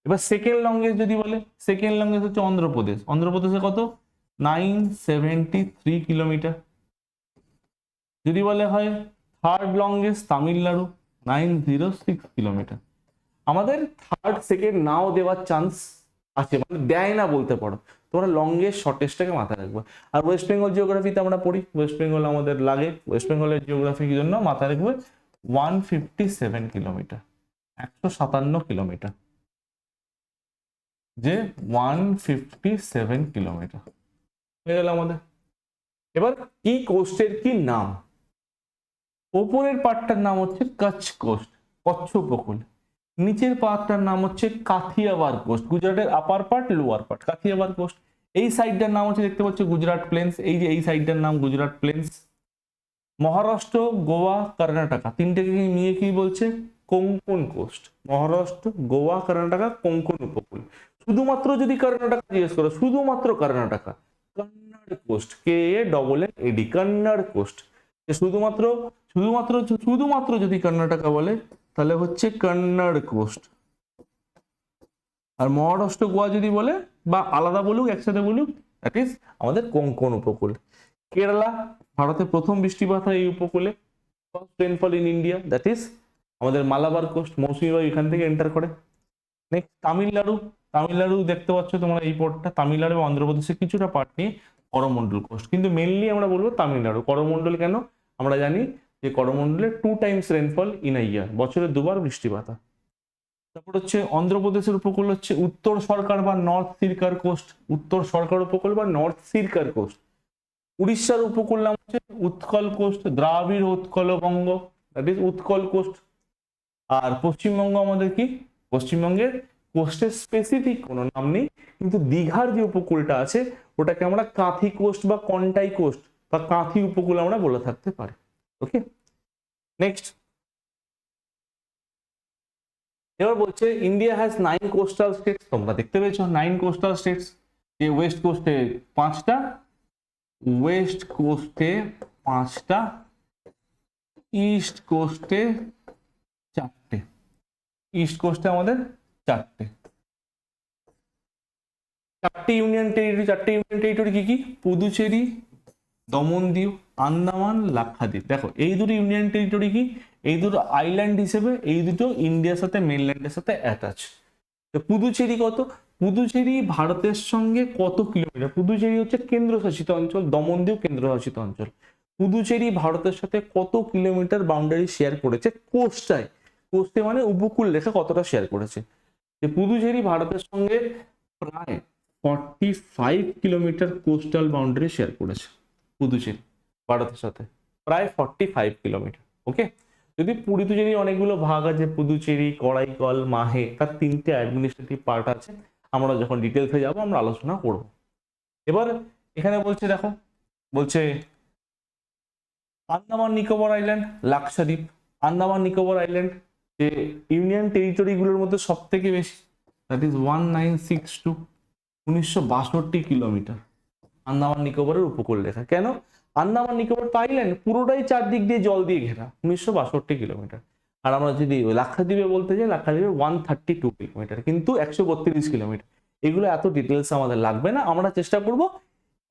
Speaker 1: এবার সেকেন্ড লংগেস্ট যদি বলে, সেকেন্ড লংগেস্ট হচ্ছে অন্ধ্রপ্রদেশ। অন্ধ্রপ্রদেশে কত? 973 কিলোমিটার। যদি বলে হয় থার্ড লংগেস্ট তামিলনাড়ু, 906 কিলোমিটার। আমাদের থার্ড সেকেন্ড নাও দেওয়ার চান্স আছে, মানে দেয় না বলতে পারো। তোমরা লংগেস্ট শর্টেস্টটাকে মাথায় রাখবে। আর ওয়েস্ট বেঙ্গল জিওগ্রাফিতে আমরা পড়ি, ওয়েস্ট বেঙ্গল আমাদের লাগে, ওয়েস্ট বেঙ্গলের জিওগ্রাফির জন্য মাথায় রাখবে 157 কিলোমিটার, 157 কিলোমিটার, যে 157 কিলোমিটার হয়ে গেল আমাদের। এবার কি কোস্টের কি নাম? ওপরের পার্টটার নাম হচ্ছে কচ্ছ কোস্ট, কচ্ছ উপকূল। নিচের পার্টটার নাম হচ্ছে কাথিয়াওয়াড় কোস্ট, গুজরাটের upper part, lower part, Kathiawar coast. এই সাইডটার নাম হচ্ছে, দেখতে পাচ্ছ, গুজরাট প্লেন্স। এই যে এই সাইডটার নাম গুজরাট প্লেন্স। মহারাষ্ট্র, গোয়া, কর্ণাটকা, তিনটেকে নিয়ে কি বলছে? কোঙ্কন কোস্ট। মহারাষ্ট্র, গোয়া, কর্ণাটকা, কোঙ্কন উপকূল। শুধুমাত্র যদি কর্ণাটকা জিজ্ঞেস করো, শুধুমাত্র Karnataka, Kannad coast, KANNAD, Kannad coast. শুধুমাত্র শুধুমাত্র শুধুমাত্র যদি কর্ণাটকা বলে তাহলে হচ্ছে কন্নড় কোস্ট। আর মহারাষ্ট্র, গোয়া যদি বলে বা আলাদা বলুক একসাথে বলুক, দ্যাট ইজ আমাদের কোঙ্কন উপকূল। কেরালা, ভারতের প্রথম বৃষ্টিপাত হয় এই উপকূলে, first rainfall in India, that is আমাদের মালাবার কোস্ট, মৌসুমী বায়ু এখান থেকে এন্টার করে। নেক্সট তামিলনাড়ু, তামিলনাড়ু দেখতে পাচ্ছ তোমরা এই পোর্টটা, তামিলনাড়ু এবং অন্ধ্রপ্রদেশের কিছুটা পার্ট নিয়ে করমন্ডল কোস্ট। কিন্তু মেনলি আমরা বলবো তামিলনাড়ু। করমন্ডল কেন? আমরা জানি যে করমন্ডলে 2 টাইমস রেনফল ইন আ ইয়ার, বছরে 2বার বৃষ্টিপাত হয়। তারপর হচ্ছে অন্ধ্রপ্রদেশের উপকূল হচ্ছে উত্তর সরকার বা নর্থ সিরকার কোস্ট, উত্তর সরকার উপকূল বা নর্থ সিরকার কোস্ট। উড়িষ্যার উপকূল নাম হচ্ছে উৎকল কোস্ট, দ্রাবিড় উৎকলবঙ্গ, দ্যাট ইজ উৎকল কোস্ট। আর পশ্চিমবঙ্গ আমাদের কি? পশ্চিমবঙ্গের কোস্টের স্পেসিফিক কোনো নাম নেই, কিন্তু দীঘার যে উপকূলটা আছে ওটাকে আমরা কাঁথি কোস্ট বা কন্টাই কোস্ট বা কাঁথি উপকূল আমরা বলে থাকতে পারি। ওকে, নেক্সট। এবার বলছে ইন্ডিয়া হ্যাজ 9 কোস্টাল স্টেটস। তোমরা দেখতে পেয়েছো 9 কোস্টাল স্টেটস। যে ওয়েস্ট কোস্টে 5টা, ওয়েস্ট কোস্টে 5টা, ইস্ট কোস্টে 4টে, ইস্ট কোস্টে আমাদের 4টে। 4টে ইউনিয়ন টেরিটরি। 4টে ইউনিয়ন টেরিটরি কি কি? পুদুচেরি, দমনদ্বীপ, আন্দামান, লাক্ষাদ্বীপ। দেখো এই দুটো ইউনিয়ন টেরিটরি কি? এই দুটো আইল্যান্ড হিসেবে এই দুটো ইন্ডিয়ার সাথে মেনল্যান্ডের সাথে অ্যাটাচ। তো পুদুচেরি কত? পুদুচেরি ভারতের সঙ্গে কত কিলোমিটার? পুদুচেরি হচ্ছে কেন্দ্রশাসিত অঞ্চল, দমনদ্বীপ কেন্দ্রশাসিত অঞ্চল। পুদুচেরি ভারতের সাথে কত কিলোমিটার বাউন্ডারি শেয়ার করেছে কোস্টায়? কোস্টে মানে উপকূল রেখা কতটা শেয়ার করেছে? যে পুদুচেরি ভারতের সঙ্গে প্রায় 45 কিলোমিটার কোস্টাল বাউন্ডারি শেয়ার করেছে পুদুচেরি ভারতের সাথে, প্রায় 45 কিলোমিটার। ওকে, যদি পুদুচেরি অনেকগুলো ভাগ আছে, পুদুচেরি, করাইকল, মাহে, তার 3টে অ্যাডমিনিস্ট্রেটিভ পার্ট আছে। আমরা যখন ডিটেলসে যাব আমরা আলোচনা করব। এবার এখানে বলছে, দেখো বলছে আন্দামান নিকোবর আইল্যান্ড, লাক্ষাদ্বীপ। আন্দামান নিকোবর আইল্যান্ড যে ইউনিয়ন টেরিটরিগুলোর মধ্যে সব থেকে বেশি, দ্যাট ইজ 1962, 1962 কিলোমিটার আন্দামান নিকোবরের উপকূল রেখা। কেন? আন্দামান নিকোবর তো আইল্যান্ড, পুরোটাই চারদিক দিয়ে জল দিয়ে ঘেরা, 1962 কিলোমিটার। আর আমরা যদি লাক্ষাদ্বীপে বলতে যাই, লাক্ষাদ্বীপে 132 কিলোমিটার, কিন্তু 132 কিলোমিটার। এগুলো এত ডিটেলস আমাদের লাগবে না, আমরা চেষ্টা করব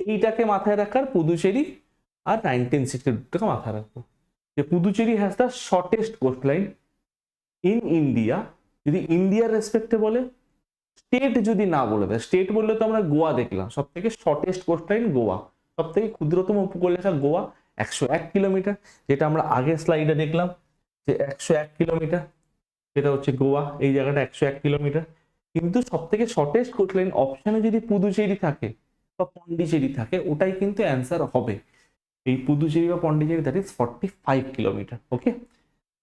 Speaker 1: এইটাকে মাথায় রাখার, পুদুচেরি আর 1962টাকে মাথায় রাখবো। যে Puducherry has the shortest coast line in India. যদি ইন্ডিয়ার রেসপেক্টে বলে, স্টেট যদি না বলে দেয়, স্টেট বললে তো আমরা গোয়া দেখলাম, সব থেকে শর্টেস্ট কোস্ট লাইন গোয়া, সব থেকে ক্ষুদ্রতম উপকূলরেখা গোয়া 101 কিলোমিটার, যেটা আমরা আগের স্লাইডে দেখলাম যে 101 কিলোমিটার, যেটা হচ্ছে গোয়া, এই জায়গাটা 101 কিলোমিটার। কিন্তু সব থেকে শর্টেস্ট কোস্ট লাইন অপশনে যদি পুদুচেরি থাকে বা পন্ডিচেরি থাকে, ওটাই কিন্তু অ্যান্সার হবে। এই পুদুচেরি বা Pondicherry, that is 45 kilometre. Okay,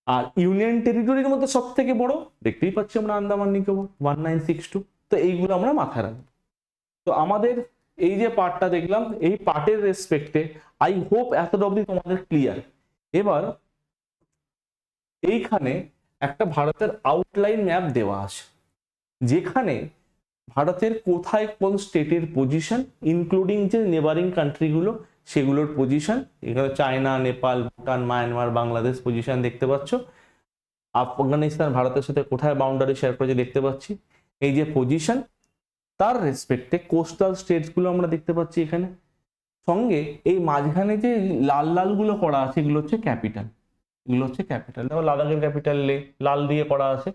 Speaker 1: আর ইউনিয়ন টেরিটরির মধ্যে সব থেকে বড় দেখতেই পাচ্ছি আমরা আন্দামান নিকোবর 1962। তো এইগুলো আমরা মাথায় রাখবো। তো আমাদের এই যে পার্টটা দেখলাম, এই পার্টের রেসপেক্টে আই হোপ এতটা অবধি তোমাদের ক্লিয়ার। এবার এইখানে একটা ভারতের আউটলাইন ম্যাপ দেওয়া আছে, যেখানে ভারতের কোথায় কোন স্টেটের পজিশন, ইনক্লুডিং যে নেবারিং কান্ট্রিগুলো সেগুলোর পজিশন। এখানে China, Nepal, Bhutan, Myanmar, Bangladesh position দেখতে পাচ্ছ। আফগানিস্তান ভারতের সাথে কোথায় বাউন্ডারি শেয়ার করেছে দেখতে পাচ্ছি। এই যে পজিশন, তার রেসপেক্টে কোস্টাল স্টেটসগুলো আমরা দেখতে পাচ্ছি এখানে। সঙ্গে এই মাঝখানে যে লাল লাল গুলো করা আছে, এগুলো হচ্ছে ক্যাপিটাল, এগুলো হচ্ছে ক্যাপিটাল। দেখো লাদাখের ক্যাপিটাল লে লাল দিয়ে করা আছে,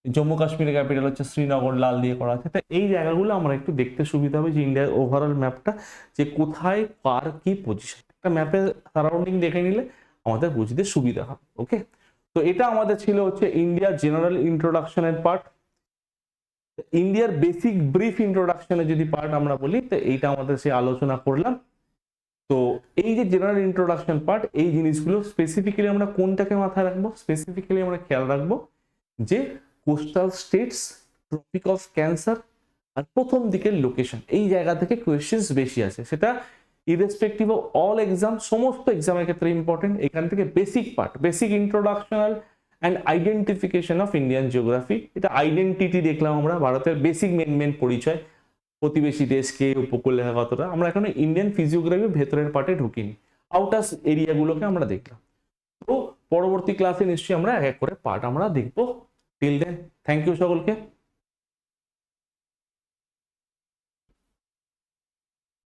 Speaker 1: জম্মু কাশ্মীরের ক্যাপিটাল হচ্ছে শ্রীনগর, লাল দিয়ে করা আছে। তো এই জায়গাগুলো আমরা একটু দেখতে সুবিধা হবে যে ইন্ডিয়ার ওভারঅল ম্যাপটা, যে কোথায় কার কি পজিশন, একটা ম্যাপের সারাউন্ডিং দেখে নিলে আমাদের বুঝতে সুবিধা হবে। ওকে, তো এটা আমাদের ছিল হচ্ছে ইন্ডিয়ার জেনারেল ইন্ট্রোডাকশনের পার্ট। ইন্ডিয়ার বেসিক ব্রিফ ইন্ট্রোডাকশনের যদি পার্ট আমরা বলি, তো এইটা আমাদের সে আলোচনা করলাম। তো এই যে জেনারেল ইন্ট্রোডাকশন পার্ট, এই জিনিসগুলো স্পেসিফিক্যালি আমরা কোনটাকে মাথায় রাখবো, স্পেসিফিক্যালি আমরা খেয়াল রাখবো যে coastal states, tropic of cancer, আর প্রথম দিকের লোকেশন, এই জায়গা থেকে কোয়েশ্চেন্স বেশি আছে। সেটা ইরেসপেক্টিভ অফ অল এক্সাম, সমস্ত এক্সামের ক্ষেত্রে ইম্পর্টেন্ট। এখান থেকে basic part, basic introductional and identification of Indian geography, এটা আইডেন্টিটি দেখলাম আমরা, ভারতের বেসিক মেন পরিচয়, প্রতিবেশী দেশকে, উপকূলরেখা কতটা। আমরা এখন ইন্ডিয়ান ফিজিওগ্রাফি ভেতরের পার্টে ঢুকিনি, আউটার এরিয়াগুলোকে আমরা দেখলাম। তো পরবর্তী ক্লাসে নিশ্চয়ই আমরা এক এক করে পার্ট আমরা দেখবো। টিল দেন, থ্যাংক ইউ সকলকে।